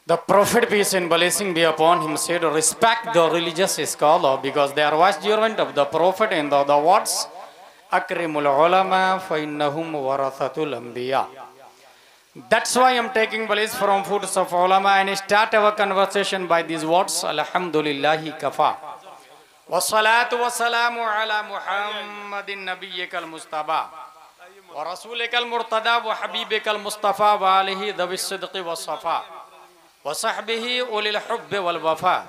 The Prophet, peace and blessing be upon him, said, respect the religious scholar because they are vicegerent of the Prophet in the other words, Akrimul ulama fa innahum warathatul anbiya. That's why I'm taking place from foods of ulama and start our conversation by these words, Alhamdulillahi kafa. Wassalatu wassalamu ala Muhammadin nabiyyikal Mustafa wa rasulikal murtada wa habibikal Mustafa wa alihi dhawi sidqi wa safa wa sahbihi ulil hubbi wal wafa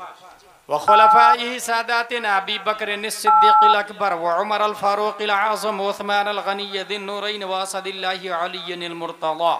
wa khulafaihi sadatina Abi Bakr as-Siddiq al-Akbar wa Umar al-Faruq al-Azam wa Uthman al-Ghani dhin nurayn wa asadillahi Ali al-Murtada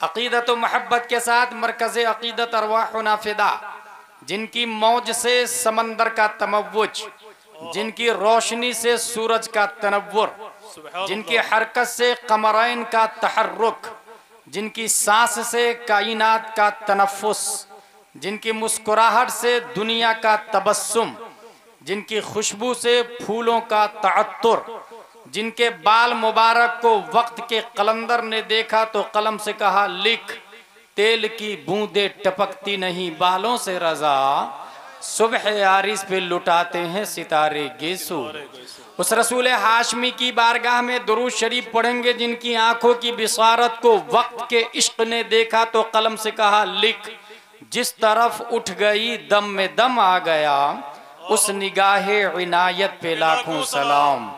अक़ीदत व मोहब्बत के साथ मरकज़ अक़ीदत अरवाहुना फ़िदा, जिनकी मौज से समंदर का तमव्वुज, जिनकी रोशनी से सूरज का तनव्वुर, जिनकी हरकत से कमरैन का तहर्रुक, जिनकी सांस से कायनात का तनफ़ुस, जिनकी मुस्कुराहट से दुनिया का तबस्सुम, जिनकी खुशबू से फूलों का तअत्तुर, जिनके बाल मुबारक को वक्त के कलंदर ने देखा तो कलम से कहा लिख, तेल की बूंदे टपकती नहीं बालों से रजा, सुबह आरिस पे लुटाते हैं सितारे गेसू। उस रसूल हाशमी की बारगाह में दुरूद शरीफ पढ़ेंगे जिनकी आंखों की बिसारत को वक्त के इश्क ने देखा तो कलम से कहा लिख, जिस तरफ उठ गई दम में दम आ गया, उस निगाहे इनायत पे लाखों सलाम।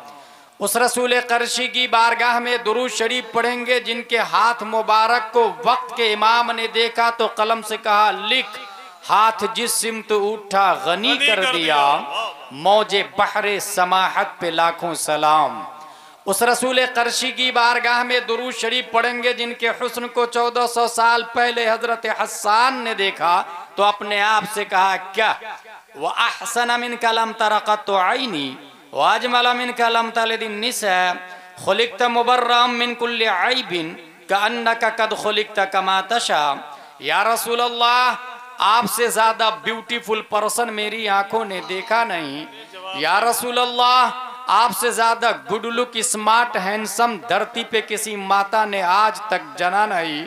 उस रसूल करशी की बारगाह में दुरूद शरीफ पढ़ेंगे जिनके हाथ मुबारक को वक्त के इमाम ने देखा तो कलम से कहा लिख, हाथ जिस सिमत उठा गनी कर दिया, मौजे बहरे समाहत पे लाखों सलाम। उस रसूल करशी की बारगाह में दुरूद शरीफ पढ़ेंगे जिनके हुस्न को 1400 साल पहले हजरत हस्सान ने देखा तो अपने आप से कहा क्या, वह अहसन मिन कलम तरक़त तो आईनी वाजमल मिन कलम तलदिन निसा खुलिकत मुबर्रम मिन कुल्ली आइबिन कअन्नका कद खुलिकत कमा तशा। या रसूल अल्लाह, आपसे ज्यादा ब्यूटीफुल पर्सन मेरी आंखों ने देखा नहीं। या रसूल अल्लाह, आपसे ज्यादा गुड लुक स्मार्ट हैंडसम धरती पे किसी माता ने आज तक जना नहीं।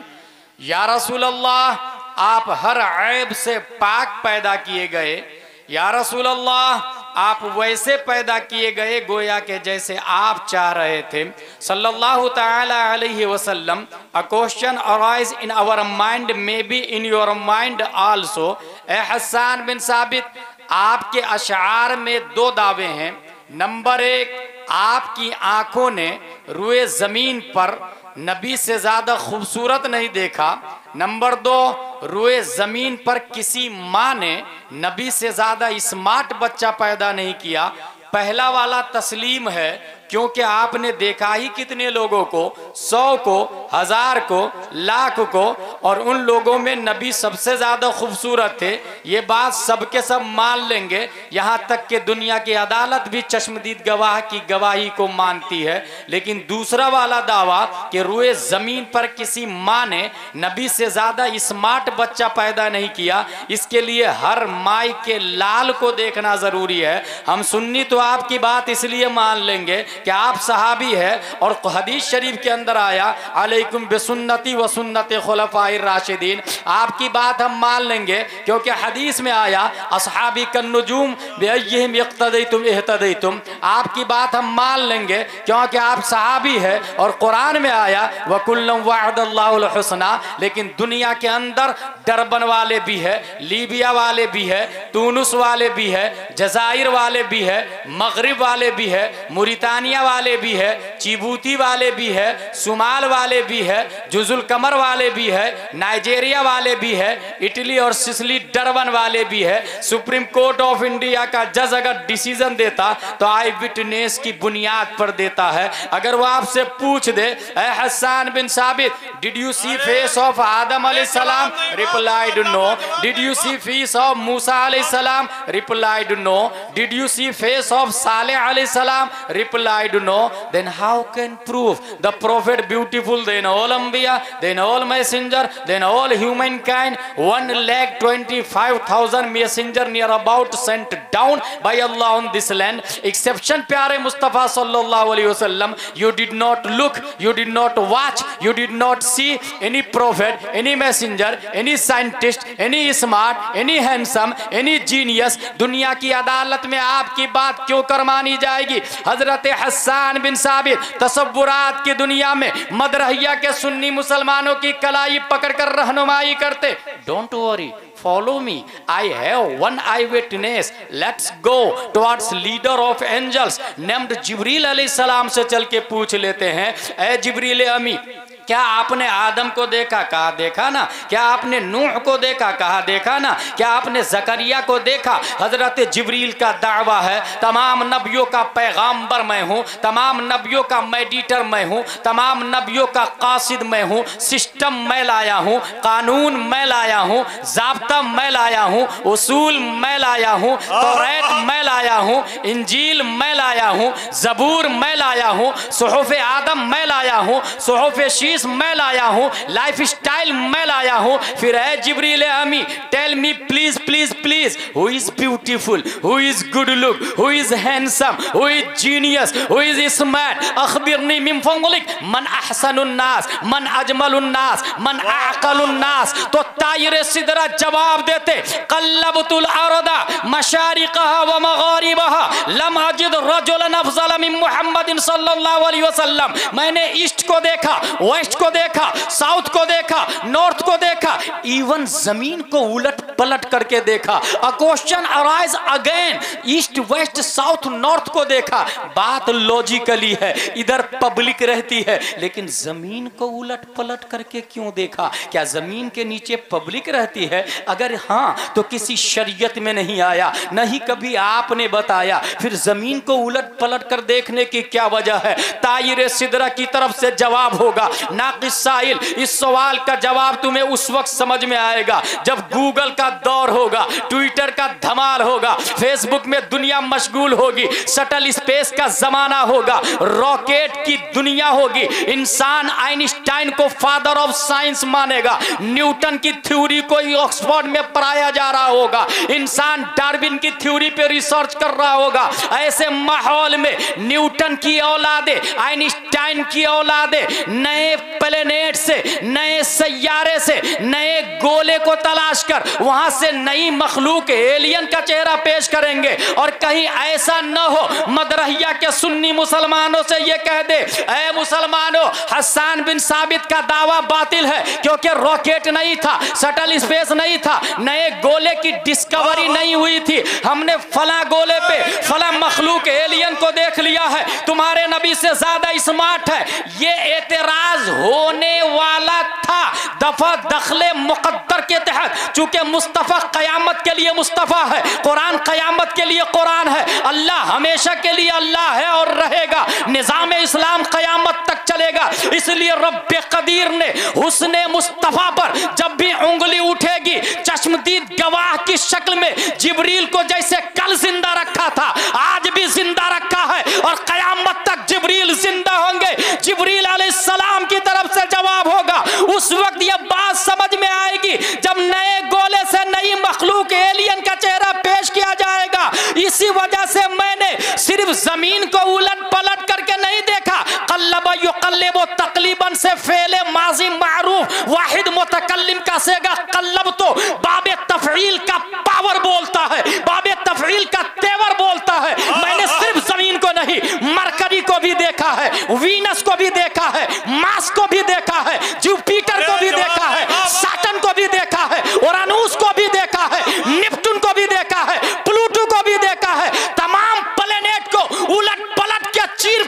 या रसूल अल्लाह, आप हर ऐब से पाक पैदा किए गए। या रसूल अल्लाह, आप वैसे पैदा किए गए गोया के जैसे आप चाह रहे थे सल्लल्लाहु ताला अलैहि वसल्लम। A question arise in our mind, may be in your mind also. ए हस्सान बिन साबित, आपके अशार में दो दावे हैं। नंबर एक, आपकी आंखों ने रुए जमीन पर नबी से ज्यादा खूबसूरत नहीं देखा। नंबर दो, रुए जमीन पर किसी माँ ने नबी से ज्यादा स्मार्ट बच्चा पैदा नहीं किया। पहला वाला तस्लीम है क्योंकि आपने देखा ही कितने लोगों को, 100 को, 1000 को, लाख को, और उन लोगों में नबी सबसे ज्यादा खूबसूरत थे। ये बात सबके सब मान लेंगे, यहाँ तक कि दुनिया की अदालत भी चश्मदीद गवाह की गवाही को मानती है। लेकिन दूसरा वाला दावा कि रुए जमीन पर किसी माँ ने नबी से ज्यादा स्मार्ट बच्चा पैदा नहीं किया, इसके लिए हर माई के लाल को देखना जरूरी है। हम सुन्नी तो आपकी बात इसलिए मान लेंगे कि आप सहाबी है, और हदीस शरीफ के अंदर आया अलैकुम बिसुन्नती व सुन्नत खुलफाइर राशिदीन, आपकी बात हम मान लेंगे क्योंकि हदीस में आया असहाबी कन्नुजूम बिअय्यिहिम इक्तदैतुम इहतदैतुम, आपकी बात हम मान लेंगे क्योंकि आप सहाबी है। और कुरान में आया वकुल्लुम वअदल्लाहुल हुस्ना, लेकिन दुनिया के अंदर डरबन वाले भी है, लीबिया वाले भी है, तूनुस वाले भी है, जजाइर वाले भी है, मगरिब वाले भी है, मुरितानी तांजानिया वाले भी है, चिबूती वाले भी है, सुमाल वाले भी है, जुजुल कमर वाले भी है, नाइजीरिया वाले भी है, इटली और सिसिली डरबन वाले भी है। सुप्रीम कोर्ट ऑफ इंडिया का जज अगर डिसीजन देता तो आई विटनेस की बुनियाद पर देता है। अगर वो आपसे पूछ दे, Hassan bin Thabit, did you see face of Adam अलैहिस्सलाम? Replied no. Did you see face of Musa अलैहिस्सलाम? Replied no. Did you see face of Saleh अलैहिस्सलाम? Replied no. Then how can prove the prophet beautiful than all anbiya, than all messenger, than all humankind? 1,25,000 messenger near about sent down by Allah on this land. Exception प्यारे मुस्तफा सल्लल्लाहु अलैहि वसल्लम, you did not look, you did not watch, you did not see any prophet, any messenger, any scientist, any smart, any handsome, any genius. दुनिया की अदालत में आपकी बात क्यों कर मानी जाएगी? हजरत हसन बिन साबित तसव्वुरात की दुनिया में मदरहिया के सुन्नी मुसलमानों की कलाई पकड़कर रहनुमाई करते। Don't worry, follow me, I have one eyewitness, let's go towards leader of angels named जिब्रील अलैहिस्सलाम से चल के पूछ लेते हैं, ए जिब्रील अमी, क्या आपने आदम को देखा? कहा देखा ना। क्या आपने नूह को देखा? कहा देखा ना। क्या आपने जकरिया को देखा? हजरत जिब्रील का दावा है, तमाम नबियों का पैगाम्बर मैं हूँ, तमाम नबियों का मेडिटर मैं हूँ, तमाम नबियों का कासिद मैं हूँ, सिस्टम मैं लाया हूँ, कानून मैं लाया हूँ, ज़ाब्ता मैं लाया हूँ, उसूल मैं लाया हूँ, तौरात मैं लाया हूँ, इंजील मैं लाया हूँ, ज़बूर मैं लाया हूँ, सुहुफ़ आदम मैं लाया हूँ, सुहुफ़ शीश मैं लाया हूँ, लाइफ स्टाइल मैं लाया हूँ। फिर है जिब्रील अमी, tell me please please please, who is beautiful, who is good look, who is handsome, who is genius, who is smart, अखबिरनी मिन फज़लिक मन अहसनुन नास, मन अजमलुन नास, मन अक़लुन नास। तो तायरे सिदरा जवाब देते, क़ल्लबतुल अर्दा मशारिक़हा व मग़ारिबहा लम अजिद रजुलन अफ़ज़ल मिन मुहम्मदिन सल्लल्लाहु अलैहि वसल्लम। मैंने ईस्ट को देखा, वेस्ट को देखा, साउथ को देखा, नॉर्थ को देखा, इवन जमीन को उलट पलट करके देखा। अ question arise again, east west south north को देखा, बात लॉजिकली है, इधर पब्लिक रहती है, लेकिन जमीन को उलट पलट करके क्यों देखा? क्या जमीन के नीचे पब्लिक रहती है? अगर हाँ तो किसी शरीयत में नहीं आया, नहीं कभी आपने बताया, फिर जमीन को उलट पलट कर देखने की क्या वजह है? तायरे सिदरा की तरफ से जवाब होगा, नाक़िस साइल, इस सवाल का जवाब तुम्हें उस वक्त समझ में आएगा जब गूगल का दौर होगा, ट्विटर का धमाल होगा, फेसबुक में दुनिया मशगूल होगी, शटल स्पेस का जमाना होगा, रॉकेट की दुनिया होगी, इंसान आइंस्टाइन को फादर ऑफ साइंस मानेगा, न्यूटन की थ्योरी को ऑक्सफोर्ड में पढ़ाया जा रहा होगा, इंसान डार्विन की थ्योरी पे रिसर्च कर रहा होगा। ऐसे माहौल में न्यूटन की औलादे, आइंस्टाइन की औलादे नए प्लेनेट से, नए सैयारे से, नए गोले को तलाश कर वहां से नई मखलूक एलियन का चेहरा पेश करेंगे। और कहीं ऐसा न हो मदरहिया के सुन्नी मुसलमानों से ये कह दे, ऐ मुसलमानों, हसन बिन साबित का दावा बातिल है, क्योंकि रॉकेट नहीं था, शटल स्पेस नहीं था, नए गोले की डिस्कवरी नहीं हुई थी, हमने फला गोले पे फला मखलूक एलियन को देख लिया है, तुम्हारे नबी से ज्यादा स्मार्ट है। ये एतराज होने वाला था दफा दखले मुकद्दर के तहत, चूंकि मुस्तफ़ा क़यामत के लिए मुस्तफ़ा है, कुरान क़यामत के लिए कुरान है, अल्लाह हमेशा के लिए अल्लाह है और रहेगा, निज़ाम इस्लाम क़यामत तक चलेगा। इसलिए रब्बे क़दीर ने हुस्ने मुस्तफ़ा पर जब भी उंगली उठेगी, चश्मदीद गवाह की शक्ल में जिब्रील को जैसे कल जिंदा रखा था, आज भी जिंदा रखा है और क़यामत तक जिब्रील जिंदा होंगे। जिब्रील अलैहिस्सलाम की तरफ से जवाब होगा, उस वक्त यह बात समझ में आएगी जब नए गोले से नई मखलूक एलियन का चेहरा पेश किया जाएगा। इसी वजह से मैंने सिर्फ जमीन को उलट पलट करके नहीं देखा, कल्लबा युकल्लिबु तकलीबन से फेले माजी मारूफ वाहिद मुतकल्लिम का सेगा कल्लब तो बाबे तफईल का पावर बोलता है, बाबे तफईल का तेवर बोलता है। मैंने सिर्फ जमीन को नहीं, मरकरी को भी देखा है, वीनस को भी देखा है, मार्स को भी देखा है, जुपिटर को भी देखा है, सैटर्न को भी देखा है, उरानस को भी देखा है, नेपच्यून को भी देखा है, प्लूटो को भी देखा है। तमाम प्लेनेट को उलट पलट के चीर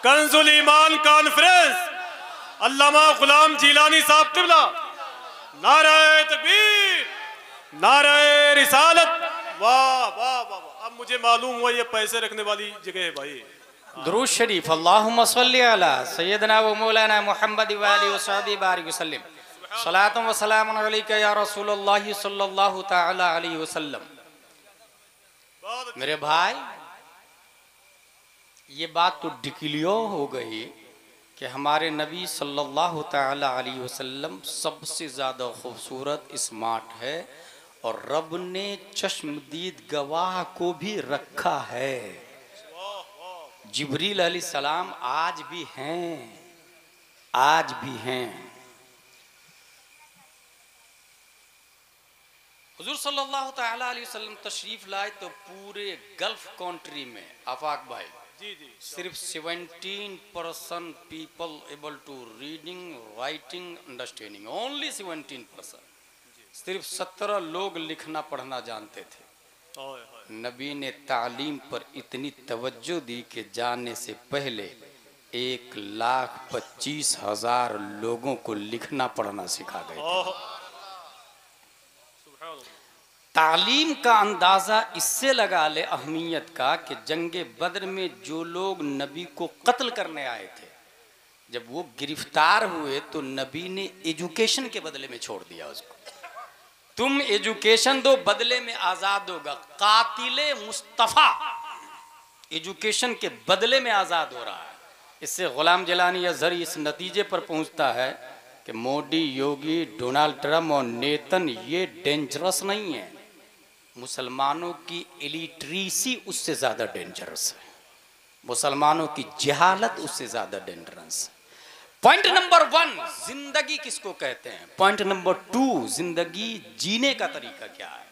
कंजुल ईमान कॉन्फ्रेंस अल्लामा गुलाम जीलानी साहब क़िबला। नारे तकबीर, नारे रिसालत। वाह वाह वाह। अब मुझे मालूम हुआ ये पैसे रखने वाली जगह है भाई। दुरूद शरीफ अल्लाहुम्मा सल्ली अला सय्यदना व मौलाना मुहम्मद व आलिहि व सहबिहि बारिक वसल्लम। सलातुन व सलामुन अलैका या रसूलल्लाह सल्लल्लाहु तआला अलैहि वसल्लम। मेरे भाई, ये बात तो डिक्लियर हो गई कि हमारे नबी सल्लल्लाहु तआला अलैहि वसल्लम सबसे ज़्यादा खूबसूरत, स्मार्ट है और रब ने चश्मदीद गवाह को भी रखा है। जिब्रील अलैहिस्सलाम आज भी हैं, आज भी हैं। हुजूर सल्लल्लाहु तआला अलैहि वसल्लम तशरीफ लाए तो पूरे गल्फ कंट्री में, आफाक भाई, सिर्फ 17% people able to reading, writing, understanding, only 17%। सिर्फ 17 लोग लिखना पढ़ना जानते थे। नबी ने तालीम पर इतनी तवज्जो दी कि जाने से पहले 1,25,000 लोगों को लिखना पढ़ना सिखा गए थे। तालीम का अंदाज़ा इससे लगा ले अहमियत का कि जंगे बद्र में जो लोग नबी को कत्ल करने आए थे, जब वो गिरफ्तार हुए तो नबी ने एजुकेशन के बदले में छोड़ दिया उसको। तुम एजुकेशन दो, बदले में आज़ाद होगा। कातिले मुस्तफ़ा एजुकेशन के बदले में आज़ाद हो रहा है। इससे गुलाम जिलानी अज़हरी इस नतीजे पर पहुंचता है कि मोदी, योगी, डोनाल्ड ट्रम्प और नेतन ये डेंजरस नहीं है। मुसलमानों की इलिटरेसी उससे ज़्यादा डेंजरस है, मुसलमानों की जहालत उससे ज़्यादा डेंजरस है। पॉइंट नंबर 1, जिंदगी किसको कहते हैं। पॉइंट नंबर 2, जिंदगी जीने का तरीका क्या है।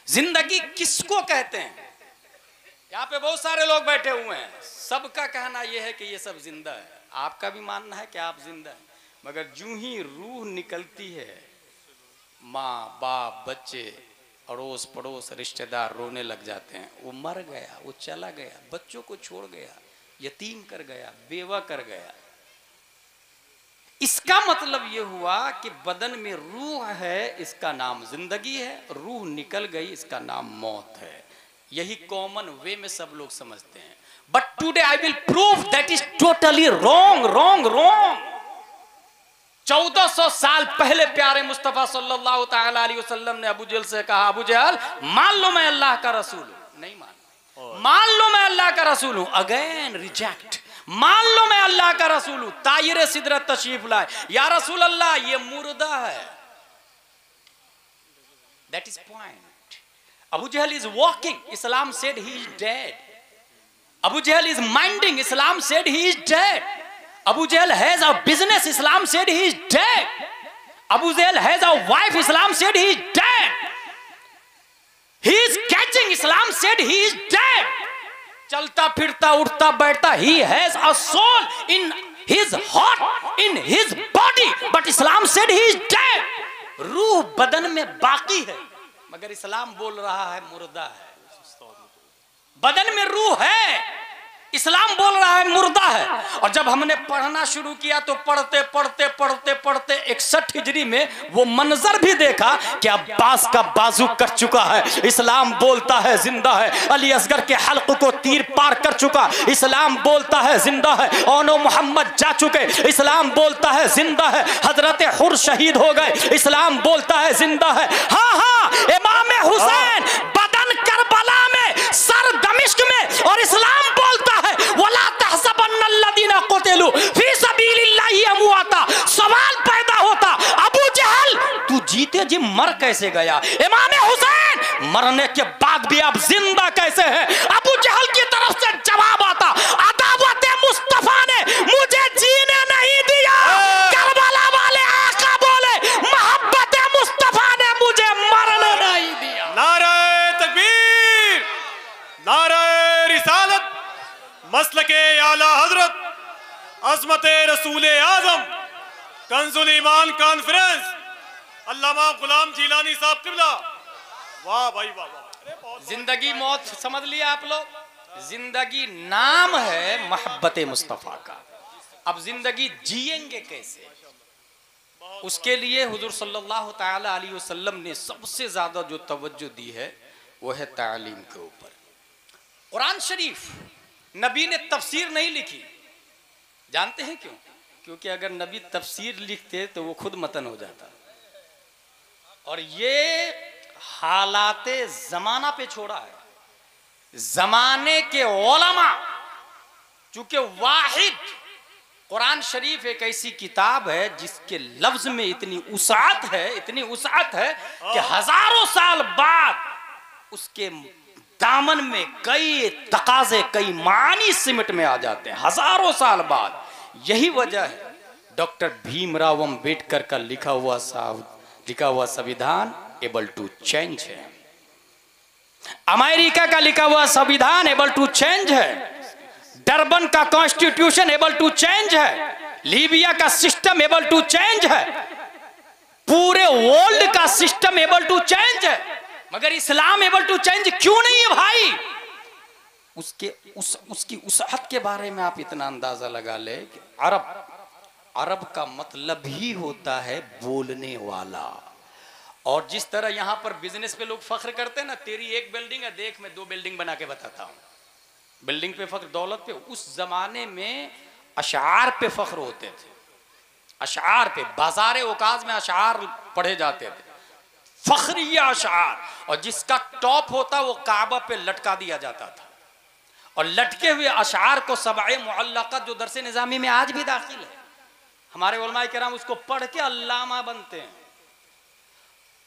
जिंदगी किसको कहते हैं। यहाँ पे बहुत सारे लोग बैठे हुए हैं, सबका कहना यह है कि ये सब जिंदा है। आपका भी मानना है कि आप जिंदा हैं, मगर जूं ही रूह निकलती है, माँ बाप, बच्चे, अड़ोस पड़ोस, रिश्तेदार रोने लग जाते हैं। वो मर गया, वो चला गया, बच्चों को छोड़ गया, यतीम कर गया, बेवा कर गया। इसका मतलब ये हुआ कि बदन में रूह है, इसका नाम जिंदगी है। रूह निकल गई, इसका नाम मौत है। यही कॉमन वे में सब लोग समझते हैं। But today I will prove that is totally wrong, wrong, wrong. 1400 साल पहले प्यारे मुस्तफा सल्लल्लाहु तआला अलैहि वसल्लम ने अबू जहल से कहा, अबू जहल मान लो मैं अल्लाह का रसूल हूं। नहीं मान, मान लो मैं अल्लाह का रसूल हूं। Again reject. मान लो मैं अल्लाह का रसूल हूं। तायरे सिदरत तशरीफ लाए, या रसूल अल्लाह ये मुर्दा है। That is point. Abu Jahl is walking, Islam said he is dead. Abu Jahl is minding, Islam said he is dead. Abu Jahl has a business, Islam said he is dead. Abu Jahl has a wife, Islam said he is dead. He is catching, Islam said he is dead. चलता फिरता उठता बैठता, he has a soul in his heart, in his body, but Islam said he is dead. रूह बदन में बाकी है, मगर इस्लाम बोल रहा है मुर्दा है। बदन में रूह है, इस्लाम बोल रहा है मुर्दा है। और जब हमने पढ़ना शुरू किया तो पढ़ते पढ़ते पढ़ते पढ़ते 61 हिजरी में वो मंजर भी देखा कि अब्बास का बाजू कट चुका है। इस्लाम बोलता है जिंदा है। अली असगर के हल्क को तीर पार कर चुका, इस्लाम बोलता है जिंदा है। ओनो मोहम्मद जा चुके, इस्लाम बोलता है जिंदा है। हजरत हुर शहीद हो गए, इस्लाम बोलता है जिंदा है। हाँ हाँ, इमाम हुसैन बदन करबला में, सर दमिश्क में, और इस्लाम बोलता है वला तहसबन्नल्लज़ीना क़ुतिलू फी सबीलिल्लाहि अमवाता। सवाल पैदा होता, अबू जहल तू जीते जी मर कैसे गया। इमाम हुसैन मरने के बाद भी आप जिंदा कैसे हैं। अबू जहल की तरफ से जवाब आता, अदावत मुस्तफा ने मुझे जीने नहीं दिया। करबला वाले आका बोले, मोहब्बत मुस्तफा ने मुझे मरने नहीं दिया। नारे तकबीर, नारे रिसालत, मसलके आला हजरत, अज़मते रसूल आज़म, कंजुल ईमान कॉन्फ्रेंस अल्लामा गुलाम जीलानी साहब क़िबला। वाह भाई वाह वाह। जिंदगी मौत समझ लिया आप लोग। जिंदगी नाम है मोहब्बत मुस्तफ़ा का। अब जिंदगी जिएंगे कैसे? उसके लिए हुजूर सल्लल्लाहु ताला अलैहि वसल्लम ने सबसे ज्यादा जो तवज्जो दी है वो है तालीम के ऊपर। कुरान शरीफ नबी ने तफसीर नहीं लिखी, जानते हैं क्यों? क्योंकि अगर नबी तफसीर लिखते तो वो खुद मतन हो जाता। और ये हालाते जमाना पे छोड़ा है। जमाने के उलमा, चूंकि वाहिद कुरान शरीफ एक ऐसी किताब है जिसके लफ्ज में इतनी उसात है, इतनी उसात है कि हजारों साल बाद उसके दामन में कई तकाजे, कई मानी सिमट में आ जाते हैं, हजारों साल बाद। यही वजह है डॉक्टर भीमराव अम्बेडकर का लिखा हुआ संविधान एबल टू चेंज है। अमेरिका का लिखा हुआ संविधान एबल टू चेंज है। डरबन का कॉन्स्टिट्यूशन एबल टू चेंज है। लीबिया का सिस्टम एबल टू चेंज है। पूरे वर्ल्ड का सिस्टम एबल टू चेंज है, मगर इस्लाम एबल टू चेंज क्यों नहीं है भाई? उसकी उसहत के बारे में आप इतना अंदाजा लगा ले कि अरब का मतलब ही होता है बोलने वाला। और जिस तरह यहां पर बिजनेस पे लोग फख्र करते हैं ना, तेरी एक बिल्डिंग है, देख मैं 2 बिल्डिंग बना के बताता हूं। बिल्डिंग पे फख्र, दौलत पे। उस जमाने में अशार पे फख्र होते थे। अशार पे बाजारे औकाज में अशार पढ़े जाते थे, फख्रिया अशार। और जिसका टॉप होता वो काबा पे लटका दिया जाता था। और लटके हुए अशार को सबए मुअल्लक़त जो दरसे निज़ामी में आज भी दाखिल है, हमारे उलमाए किराम उसको पढ़ के अल्लामा बनते हैं।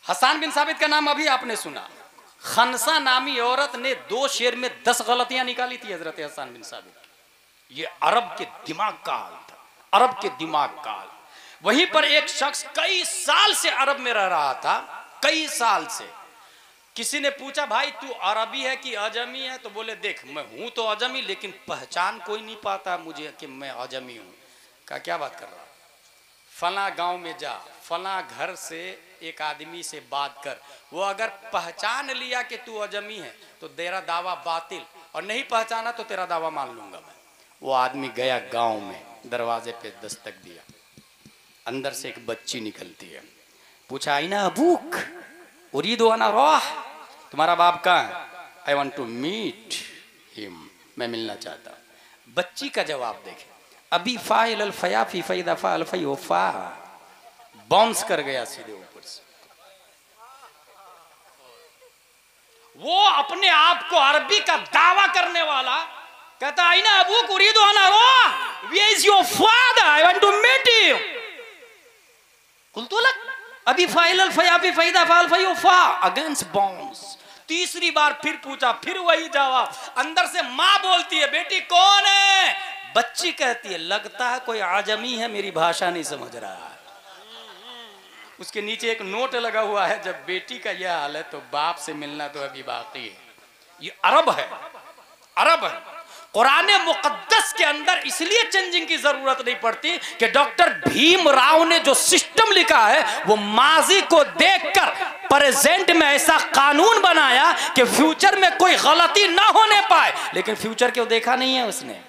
हसन बिन साबित का नाम अभी आपने सुना। खनसा नामी औरत ने 2 शेर में 10 गलतियां निकाली थी हजरत हसन बिन साबित। ये अरब के दिमाग का हाल था, अरब के दिमाग का हाल। वहीं पर एक शख्स कई साल से अरब में रह रहा था, कई साल से। किसी ने पूछा भाई तू अरबी है कि अजमी है? तो बोले देख मैं हूं तो अजमी, लेकिन पहचान कोई नहीं पाता मुझे कि मैं अजमी हूं। कहा क्या बात कर रहा? फला गांव में जा, फला घर से एक आदमी से बात कर, वो अगर पहचान लिया कि तू अजमी है तो तेरा दावा बातिल, और नहीं पहचाना तो तेरा दावा मान लूंगा मैं। वो आदमी गया गांव में, दरवाजे पे दस्तक दिया, अंदर से एक बच्ची निकलती है। पूछा आईना अबूक उरीदो अना रोह, तुम्हारा बाप कहाँ है? I want to meet him, मैं मिलना चाहता। बच्ची का जवाब देखे, अभी फाइल अल फयाफी फैदा फा अल फयो फा, बाउंस कर गया सीधे ऊपर से। वो अपने आप को अरबी का दावा करने वाला कहता आईना अबूक उरीदो अना रोह, where is your father, I want to meet him. कुलतु लक अभी फाइल फयाफी फैदा फाल फयो फा, अगेंस्ट बाउंस। तीसरी बार फिर पूछा, फिर वही जवाब। अंदर से माँ बोलती है बेटी कौन है? बच्ची कहती है लगता है कोई आजमी है, मेरी भाषा नहीं समझ रहा है। उसके नीचे एक नोट लगा हुआ है, जब बेटी का यह हाल है तो बाप से मिलना तो अभी बाकी है। ये अरब है, अरब है। कुरान मुकद्दस के अंदर इसलिए चेंजिंग की जरूरत नहीं पड़ती कि डॉक्टर भीमराव ने जो सिस्टम लिखा है वो माजी को देखकर प्रेजेंट में ऐसा कानून बनाया कि फ्यूचर में कोई गलती ना होने पाए। लेकिन फ्यूचर क्यों देखा नहीं है उसने,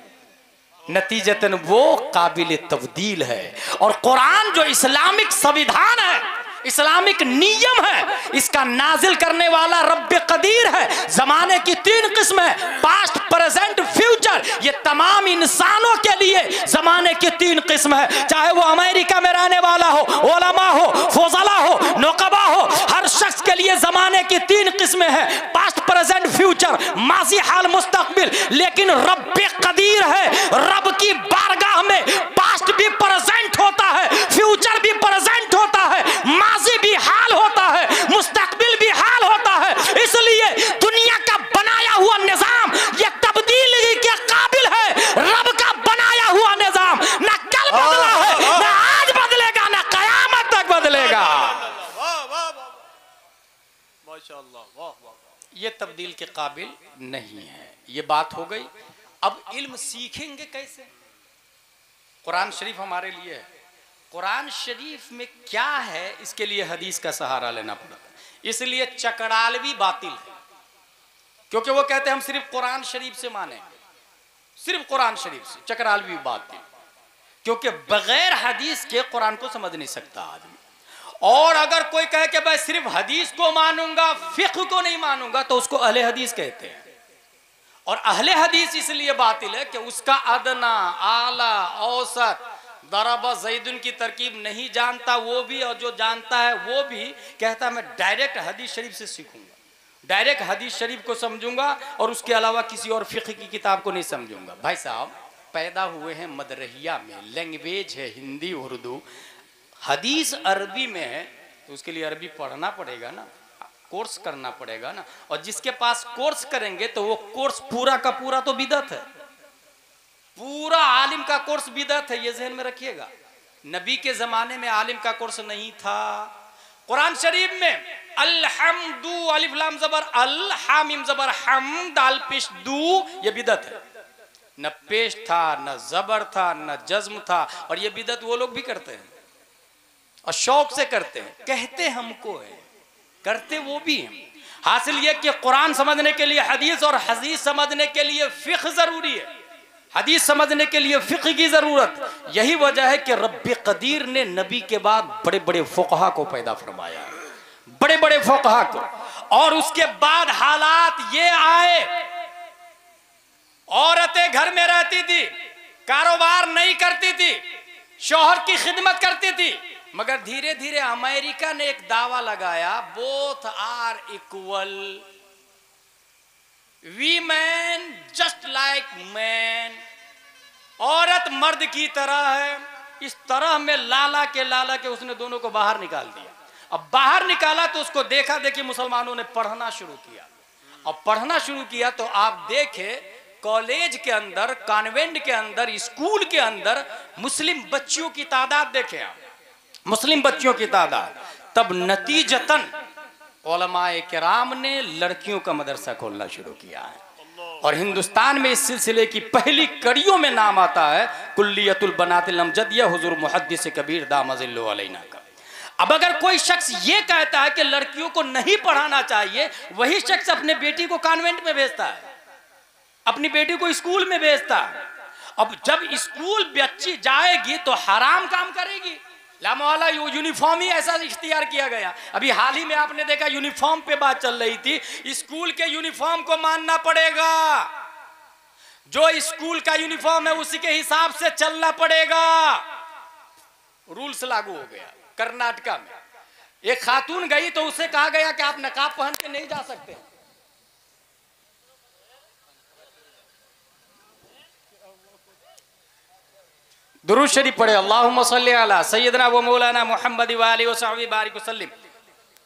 नतीजतन वो काबिल तब्दील है। और कुरान जो इस्लामिक संविधान है, इस्लामिक नियम है, इसका नाजिल करने वाला रब्ब कदीर है। जमाने की 3 किस्म है, पास्ट प्रेजेंट फ्यूचर। ये तमाम इंसानों के लिए जमाने की 3 किस्म है, चाहे वो अमेरिका में रहने वाला हो, उलमा हो, फौजला हो, नुकबा हो, हर शख्स के लिए जमाने की 3 किस्में है, पास्ट प्रेजेंट फ्यूचर, माजी हाल मुस्तकबिल। लेकिन रब्ब कदीर है, रब की बारगाह में पास्ट भी प्रेजेंट होता है, फ्यूचर भी प्रेजेंट होता है, माजी भी हाल होता है, मुस्तकबिल भी हाल होता है। इसलिए दुनिया का बनाया हुआ निजाम ये तब्दीली के काबिल है। रब का बनाया हुआ निजाम ना कल बदला है, ना आज बदलेगा, ना कयामत तक बदलेगा। ये तब्दील के काबिल नहीं है। ये बात हो गई। अब इल्म सीखेंगे कैसे? कुरान शरीफ हमारे लिए है। कुरान शरीफ में क्या है इसके लिए हदीस का सहारा लेना पड़ता है। इसलिए चकड़ालवी बातिल है। क्योंकि वो कहते हैं हम सिर्फ कुरान शरीफ से माने, सिर्फ कुरान शरीफ से। चकरालवी बात थी, क्योंकि बगैर हदीस के कुरान को समझ नहीं सकता आदमी। और अगर कोई कहे कि मैं सिर्फ हदीस को मानूंगा, फिक्ह को नहीं मानूंगा, तो उसको अहले हदीस कहते हैं। और अहले हदीस इसलिए बातिल है कि उसका अदना, आला, औसत, दरबा, जैदुन की तरकीब नहीं जानता वो भी, और जो जानता है वो भी कहता है मैं डायरेक्ट हदीस शरीफ से सीखूंगा, डायरेक्ट हदीस शरीफ को समझूंगा और उसके अलावा किसी और फिक्ह की किताब को नहीं समझूंगा। भाई साहब, पैदा हुए हैं मदरहिया में, लैंग्वेज है हिंदी उर्दू, हदीस अरबी में है, तो उसके लिए अरबी पढ़ना पड़ेगा ना, कोर्स करना पड़ेगा ना। और जिसके पास कोर्स करेंगे तो वो कोर्स पूरा का पूरा तो बिदअत है, पूरा आलिम का कोर्स बिदअत है, ये ज़हन में रखिएगा। नबी के जमाने में आलिम का कोर्स नहीं था। कुरान शरीफ में अल्हम्दु, अलिफ लाम जबर अल, हामिम जबर हम, दाल पेश दू, ये बिदअत है। न पेश था, न जबर था, न जज्म था। और ये बिदअत वो लोग भी करते हैं और शौक से करते हैं, कहते हमको है, करते वो भी हैं। हासिल ये कि कुरान समझने के लिए हदीस और हदीस समझने के लिए फिक्र जरूरी है, हदीस समझने के लिए फिक्र की जरूरत। यही वजह है कि रब्बे कदीर ने नबी के बाद बड़े बड़े फुकहा को पैदा फरमाया, बड़े बड़े फुकहा को। और उसके बाद हालात ये आए, औरतें घर में रहती थी, कारोबार नहीं करती थी, शौहर की खिदमत करती थी, मगर धीरे धीरे अमेरिका ने एक दावा लगाया, both are equal, women just like man, औरत मर्द की तरह है। इस तरह में लाला के उसने दोनों को बाहर निकाल दिया। अब बाहर निकाला तो उसको देखा देखी मुसलमानों ने पढ़ना शुरू किया, और पढ़ना शुरू किया तो आप देखे कॉलेज के अंदर, कॉन्वेंट के अंदर, स्कूल के अंदर मुस्लिम बच्चियों की तादाद देखें आप, मुस्लिम बच्चियों की तादाद। तब नतीजतन उलमाए किराम ने लड़कियों का मदरसा खोलना शुरू किया है। और हिंदुस्तान में इस सिलसिले की पहली कड़ियों में नाम आता है कुल्लियतुल बनातिल अमजदिया हुजूर मुहद्दिस कबीर दामजिल्लु अलैना का। अब अगर कोई शख्स ये कहता है कि लड़कियों को नहीं पढ़ाना चाहिए, वही शख्स अपने बेटी को कॉन्वेंट में भेजता है, अपनी बेटी को स्कूल में भेजता है। अब जब स्कूल बच्ची जाएगी तो हराम काम करेगी, लामवाला यूनिफॉर्म ही ऐसा इख्तियार किया गया। अभी हाल ही में आपने देखा यूनिफॉर्म पे बात चल रही थी, स्कूल के यूनिफॉर्म को मानना पड़ेगा, जो स्कूल का यूनिफॉर्म है उसी के हिसाब से चलना पड़ेगा। रूल्स लागू हो गया कर्नाटका में। एक खातून गई तो उसे कहा गया कि आप नकाब पहन के नहीं जा सकते। दुरूद शरीफ पढ़े, अल्लाहुम्मा सल्ली अला सय्यदना व मौलाना मुहम्मद व आलिहि व सहबिहि बारिक वसल्लिम,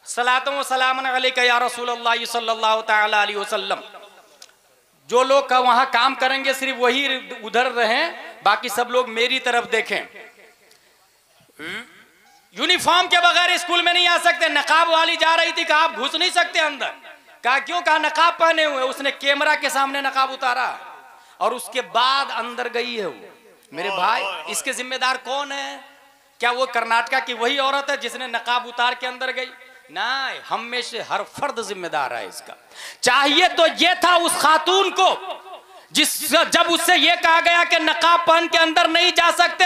सलातुन व सलामुन अलैका या रसूलल्लाह सल्लल्लाहु तआला अलैहि वसल्लम। जो लोग का वहां काम करेंगे सिर्फ वही उधर रहें, बाकी सब लोग मेरी तरफ देखें। यूनिफॉर्म के बगैर स्कूल में नहीं आ सकते। नकाब वाली जा रही थी, कहा आप घुस नहीं सकते अंदर। कहा क्यों? कहा नकाब पहने हुए। उसने कैमरा के सामने नकाब उतारा और उसके बाद अंदर गई है वो। मेरे भाई, इसके जिम्मेदार कौन है? क्या वो कर्नाटका की वही औरत है जिसने नकाब उतार के अंदर गई? नहीं, हम में से हर फर्द जिम्मेदार है इसका। चाहिए तो ये था उस खातून को जब उससे ये कहा गया कि नकाब पहन के अंदर नहीं जा सकते,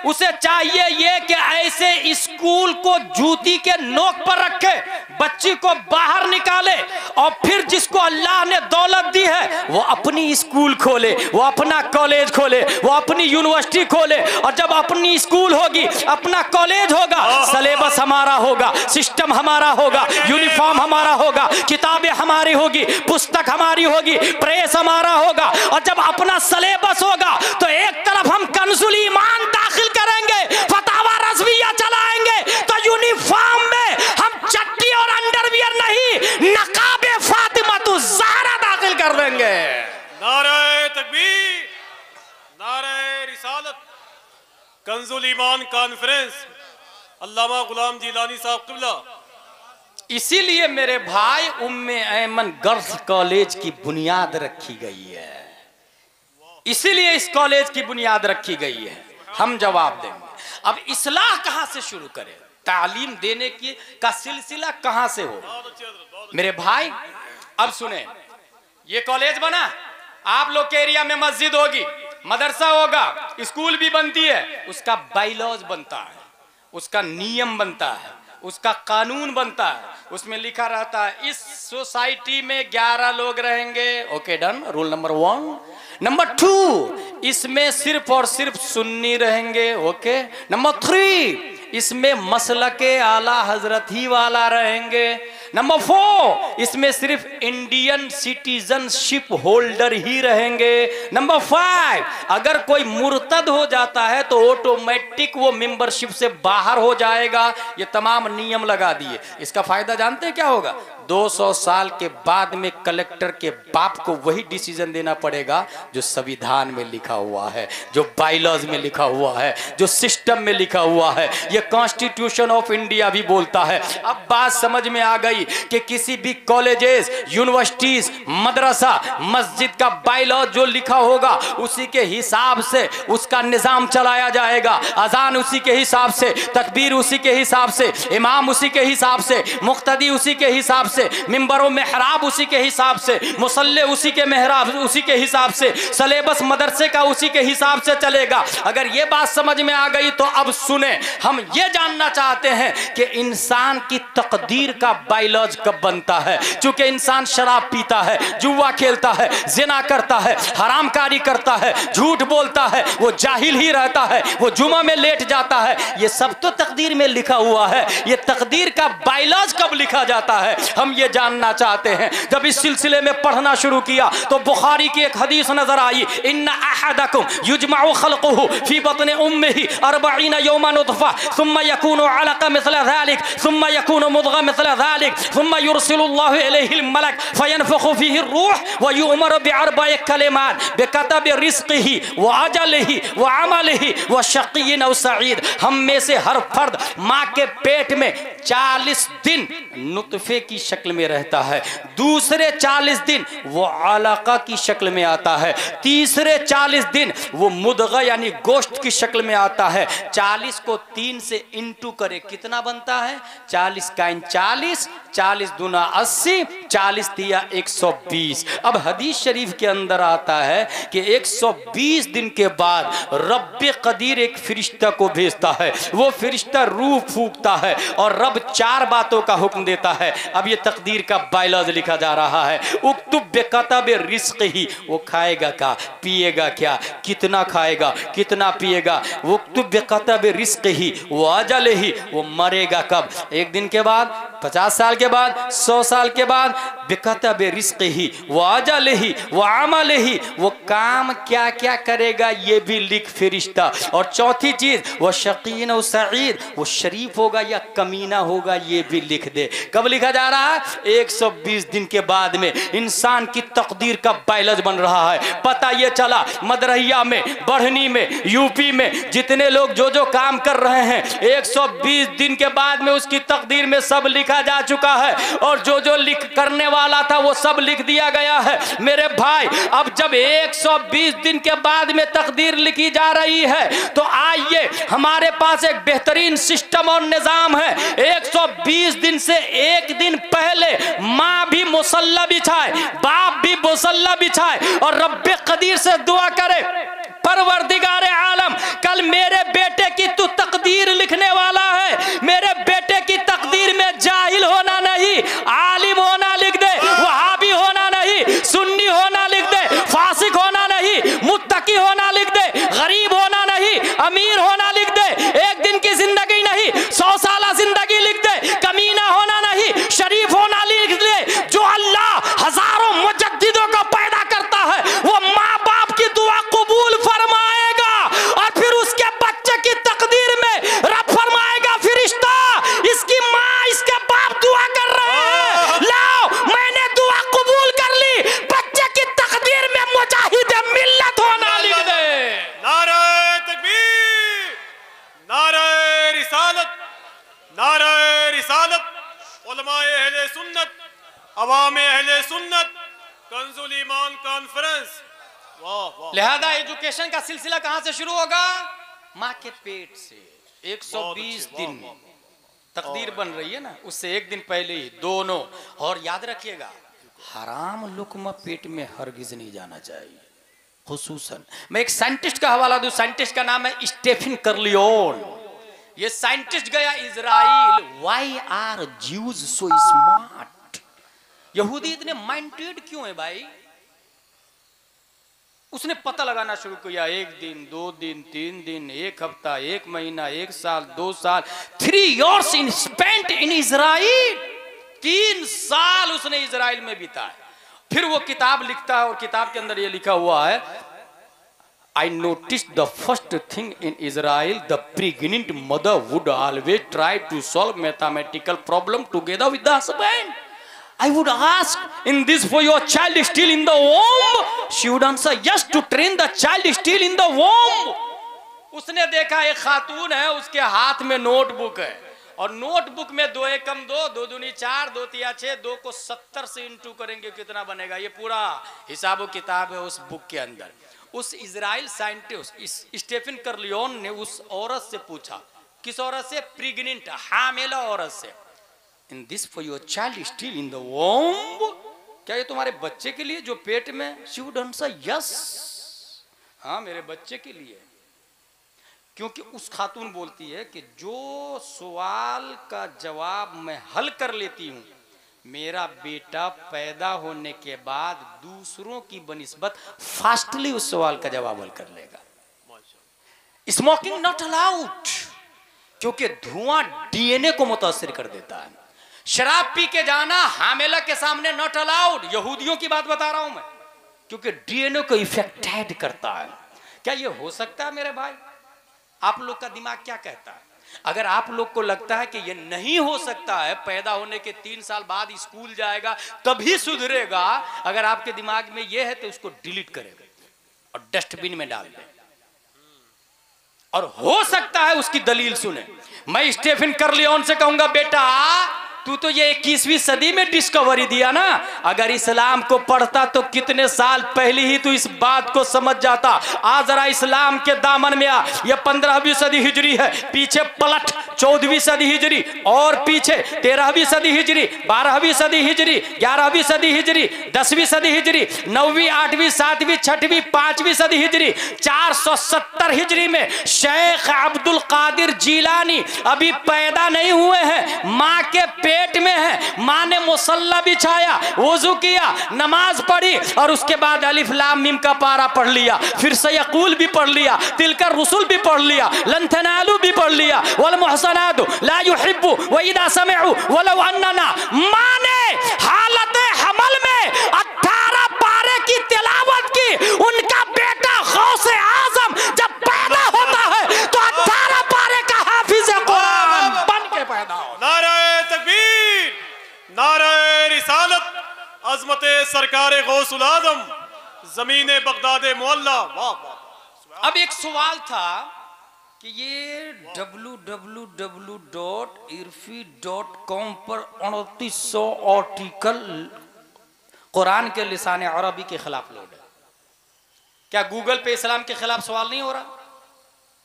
उसे चाहिए ये कि ऐसे स्कूल को जूती के नोक पर रखे, बच्ची को बाहर निकाले और फिर जिसको अल्लाह ने दौलत दी है वो अपनी स्कूल खोले, वो अपना कॉलेज खोले, वो अपनी यूनिवर्सिटी खोले। और जब अपनी स्कूल होगी, अपना कॉलेज होगा, सिलेबस हमारा होगा, सिस्टम हमारा होगा, यूनिफॉर्म हमारा होगा, किताबें हमारी होगी, पुस्तक हमारी होगी, प्रेस हमारा होगा। और जब अपना सिलेबस होगा तो एक तरफ हम कंजुल ईमान दाखिल करेंगे, फतावा रज़विया चलाएंगे, तो यूनिफॉर्म में हम चड्डी और अंडरवियर नहीं, नकाबे फातिमातु ज़हरा दाखिल कर देंगे। नारे तकबीर, नारे रिसालत। कंजुल ईमान कॉन्फ्रेंस, अल्लामा गुलाम जिलानी साहब क़िबला। इसीलिए मेरे भाई उम्मे ऐमन गर्ल्स कॉलेज की बुनियाद रखी गई है, इसीलिए इस कॉलेज की बुनियाद रखी गई है। हम जवाब देंगे। अब इस्लाह कहां से शुरू करें? तालीम देने की का सिलसिला कहां से हो? मेरे भाई अब सुने, ये कॉलेज बना, आप लोग के एरिया में मस्जिद होगी, मदरसा होगा, स्कूल भी बनती है, उसका बाइलॉज बनता है, उसका नियम बनता है, उसका कानून बनता है, उसमें लिखा रहता है इस सोसाइटी में 11 लोग रहेंगे। Okay done, rule number 1। Number 2, इसमें सिर्फ और सिर्फ सुन्नी रहेंगे। ओके। नंबर 3, इसमें मसलके आला हजरत ही वाला रहेंगे। नंबर 4, इसमें सिर्फ इंडियन सिटीजनशिप होल्डर ही रहेंगे। नंबर 5, अगर कोई मुर्तद हो जाता है तो ऑटोमेटिक वो मेंबरशिप से बाहर हो जाएगा। ये तमाम नियम लगा दिए। इसका फायदा जानते हैं क्या होगा? 200 साल के बाद में कलेक्टर के बाप को वही डिसीजन देना पड़ेगा जो संविधान में लिखा हुआ है, जो बाइलॉज में लिखा हुआ है, जो सिस्टम में लिखा हुआ है। ये कॉन्स्टिट्यूशन ऑफ इंडिया भी बोलता है। अब बात समझ में आ गई कि किसी भी कॉलेजेस, यूनिवर्सिटीज, मदरसा, मस्जिद का बाइलॉज जो लिखा होगा उसी के हिसाब से उसका निजाम चलाया जाएगा। अजान उसी के हिसाब से, तकबीर उसी के हिसाब से, इमाम उसी के हिसाब से, मुक्तदी उसी के हिसाब से, मिंबरों मेहराब उसी के हिसाब से, मुसल्ले उसी के मेहराब उसी के हिसाब से, सलेबस मदरसे का उसी के हिसाब से चलेगा। अगर ये बात समझ में आ गई तो अब सुने, हम ये जानना चाहते हैं कि इंसान की तकदीर का बाइलॉज कब बनता है। चूंकि इंसान शराब पीता है, जुआ खेलता है, जिना करता है, हरामकारी करता है, झूठ बोलता है, वो जाहिल ही रहता है, वो जुमा में लेट जाता है। ये सब तो तकदीर में लिखा हुआ है। ये तकदीर का बाइलॉज कब लिखा जाता है, हम ये जानना चाहते हैं। जब इस सिलसिले में पढ़ना शुरू किया तो बुखारी की एक हदीस नजर आई, इन्ना अहदकुम युजमउ खल्कुहु फी बतन उम्मिही 40 यौमन नुतफा सुम्मा यकूनु अलका मिस्ल ज़ालिक सुम्मा यकूनु मुदगा मिस्ल ज़ालिक सुम्मा युरसिलुल्लाहु इलैहिल मलक फयनफखु फीहि रूह व युअमरु बिअरबइ कलिमात बिकतबि रिज़्क़िही व अजलिही व अमलिही व शक़िय्यिन औ सईद। हम में से हर फर्द माँ के पेट में 40 दिन नुतफे की शक्ल में रहता है, दूसरे 40 दिन वो अलका की शक्ल में आता है, तीसरे 40 दिन वो मुदगा यानी गोश्त की शक्ल में आता है। 40 को 3 से इंटू करे कितना बनता है? 40 का 40, 40 दूना 80, 40 दिया 120। अब हदीस शरीफ के अंदर आता है कि 120 दिन के बाद रब्बे कदीर एक फरिश्ता को भेजता है। वो फरिश्ता रूह फूंकता है और रब 4 बातों का हुक्म देता है। अब ये तकदीर का बाइलॉज लिखा जा रहा है। उक्तुब बेकतब रिज़्क़ ही, वो खाएगा क्या, पिएगा क्या, कितना खाएगा, कितना पिएगा। उक्तुब बेकतब रिज़्क़ ही, वो अजल ही, वो मरेगा कब, 1 दिन के बाद, 50 साल के बाद, 100 साल के बाद। बेकतब रिज़्क़ ही, वो अजल ही, वो अमल ही, वो काम क्या क्या करेगा ये भी लिख फरिश्ता। और चौथी चीज, वो शकीन और सईद, वो शरीफ होगा या कमीना होगा ये भी लिख दे। कब लिखा जा रहा है? 120 दिन के बाद में इंसान की तकदीर का बाइलॉज बन रहा है। पता ये चला मदरहिया में, बढ़नी में, यूपी में जितने लोग जो जो काम कर रहे हैं 120 दिन के बाद में उसकी तकदीर में सब लिखा जा चुका है। और जो जो लिख करने वाला था वो सब लिख दिया गया है। मेरे भाई, अब जब 120 दिन के बाद में तकदीर लिखी जा रही है तो आइए हमारे पास एक बेहतरीन सिस्टम और निजाम है। 120 दिन से 1 दिन पहले माँ भी मुसल्ला बिछाए, बाप भी मुसल्ला बिछाए और रब्बे कदीर से दुआ करे, परवरदिगारे आलम कल मेरे बेटे की तू तकदीर लिखने वाला है, मेरे बेटे की तकदीर में जाहिल होना नहीं, आलिम होना लिख दे, वहाबी होना नहीं, सुन्नी होना लिख दे, फासिक होना नहीं, मुत्तकी होना लिख दे, गरीब होना नहीं, अमीर होना लिख दे, 1 दिन की जिंदगी नहीं 100 साल जिंदगी लिख दे, कमीना होना नहीं, शरीफ होना लिख दे। जो अल्लाह हजारों मुजद्दिदों को पैदा करता है वो माँ बाप की दुआ कबूल फरमाएगा और फिर उसके बच्चे की तकदीर में रब फरमाएगा फरिश्ता इसकी माँ इसके बाप दुआ कर रहे हैं, लाओ मैंने दुआ कबूल कर ली, बच्चे की तकदीर में मुजाहिद मिल्लत होना लिख दे। नारे तकबीर, नारे रिसालत, नारे रिसालत, उलमाए अहले सुन्नत, अवामे अहले सुन्नत, कंजुल ईमान कॉन्फ्रेंस। लिहाजा एजुकेशन का सिलसिला कहां से शुरू होगा? माँ के पेट से। 120 दिन तकदीर बन रही है ना, उससे 1 दिन पहले ही दोनों। और याद रखिएगा हराम लुकमा पेट में हरगिज नहीं जाना चाहिए। खुसूसन मैं एक साइंटिस्ट का हवाला दूं, साइंटिस्ट का नाम है स्टेफन कर्लियोन। ये साइंटिस्ट गया Israel. Why are Jews so smart? यहूदी इतने माइंडेड क्यों है भाई? उसने पता लगाना शुरू किया। 1 दिन, 2 दिन, 3 दिन, 1 हफ्ता, 1 महीना, 1 साल, 2 साल, 3 years in spent in Israel. 3 साल उसने इजराइल में बिताए। फिर वो किताब लिखता है और किताब के अंदर ये लिखा हुआ है, I noticed the first thing in Israel, the pregnant mother would always try to solve mathematical problem together with the husband. I would ask, in this for your child is still in the womb? She would answer, yes, to train the child is still in the womb. उसने देखा एक खातून है, उसके हाथ में notebook है और notebook में 2 एकम 2, 2 दूनी 4, 2 तिया 6, 2 को 70 से इंटू करेंगे कितना बनेगा, ये पूरा हिसाब किताब है उस बुक के अंदर। उस इजराइल साइंटिस्ट स्टेफन कर्लियोन ने उस औरत से पूछा, किस औरत से? प्रेग्नेंट, हामिला औरत से। In this for your child still in the womb, क्या ये तुम्हारे बच्चे के लिए जो पेट में? शी वुड आंसर यस, हाँ मेरे बच्चे के लिए। क्योंकि उस खातून बोलती है कि जो सवाल का जवाब मैं हल कर लेती हूं, मेरा बेटा पैदा होने के बाद दूसरों की बनिस्बत फास्टली उस सवाल का जवाब हल कर लेगा। स्मोकिंग नॉट अलाउड, क्योंकि धुआं डीएनए को मुतासिर कर देता है। शराब पी के जाना हामिला के सामने नॉट अलाउड। यहूदियों की बात बता रहा हूं मैं, क्योंकि डीएनए को इफेक्टेड करता है। क्या ये हो सकता है मेरे भाई? आप लोग का दिमाग क्या कहता है? अगर आप लोग को लगता है कि ये नहीं हो सकता है, पैदा होने के 3 साल बाद स्कूल जाएगा तभी सुधरेगा, अगर आपके दिमाग में ये है तो उसको डिलीट करेगा और डस्टबिन में डाल दें। और हो सकता है उसकी दलील सुने। मैं स्टेफन कर्लियोन से कहूंगा, बेटा तू तो ये 21वीं सदी में डिस्कवरी दिया ना, अगर इस्लाम को पढ़ता तो कितने साल पहले ही तू इस बात को समझ जाता। आज जरा इस्लाम के दामन में आ, ये 15वीं सदी हिजरी है, पीछे पलट 14वीं सदी हिजरी और पीछे 13वीं सदी हिजरी, 12वीं सदी हिजरी, 11वीं सदी हिजरी, 10वीं सदी हिजरी, 9वीं, 8वीं, 7वीं, 6वीं, 5वीं सदी हिजरी। 470 हिजरी में शेख अब्दुल कादिर जीलानी अभी पैदा नहीं हुए हैं, माँ के पेट में है। माँ ने मुसल्ला बिछाया, वुजू किया, नमाज पढ़ी और उसके बाद अलिफ लाम मीम का पारा पढ़ लिया, फिर सयकूल भी पढ़ लिया, तिलकर रसूल भी पढ़ लिया, लन तनालू भी पढ़ लिया, वल मुहसनातु ला युहिब्बु व इदा समिअु वलौ अन्नना। माँ ने हालत हमल में 18 पारे की तिलावत की। उनका बेटा गौसे आजम जब पैदा होता है तो 18 पारे का हाफिज कुरान बन के पैदा होता है। नारे तकबीर, नारे रिसालत, अजमते सरकारे गौसुल आजम, जमीने बगदादे मोहल्ला। वाह वाह। अब एक सवाल था कि ये www.irfi.com पर 2900 आर्टिकल कुरान के लिसाने अरबी के खिलाफ लोड है। क्या गूगल पे इस्लाम के खिलाफ सवाल नहीं हो रहा?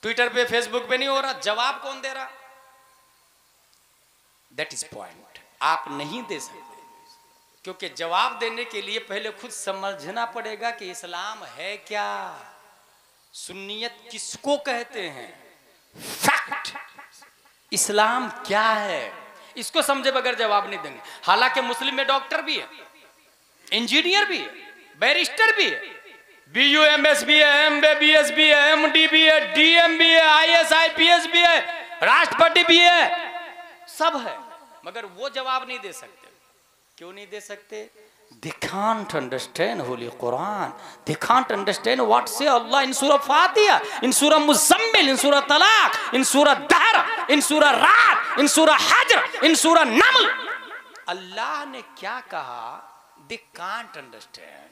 ट्विटर पे, फेसबुक पे नहीं हो रहा? जवाब कौन दे रहा? That is point. आप नहीं दे सकते, क्योंकि जवाब देने के लिए पहले खुद समझना पड़ेगा कि इस्लाम है क्या, सुन्नियत किसको कहते हैं, फैक्ट इस्लाम क्या है, इसको समझे बगैर जवाब नहीं देंगे। हालांकि मुस्लिम में डॉक्टर भी है, इंजीनियर भी है, बैरिस्टर भी है, BUMS भी है, MBBS भी है, MD भी है, DM भी है, IS IPS भी है, राष्ट्रपति भी है, सब है, मगर वो जवाब नहीं दे सकते। क्यों नहीं दे सकते? They can't understand Holy Quran. They can't understand what say Allah in Surah Fatiha, in Surah Muzammil, in Surah Talaq, in Surah Dahr, in Surah Ra'd, in Surah Hajr, in Surah Naml. Allah ने क्या कहा? They can't understand.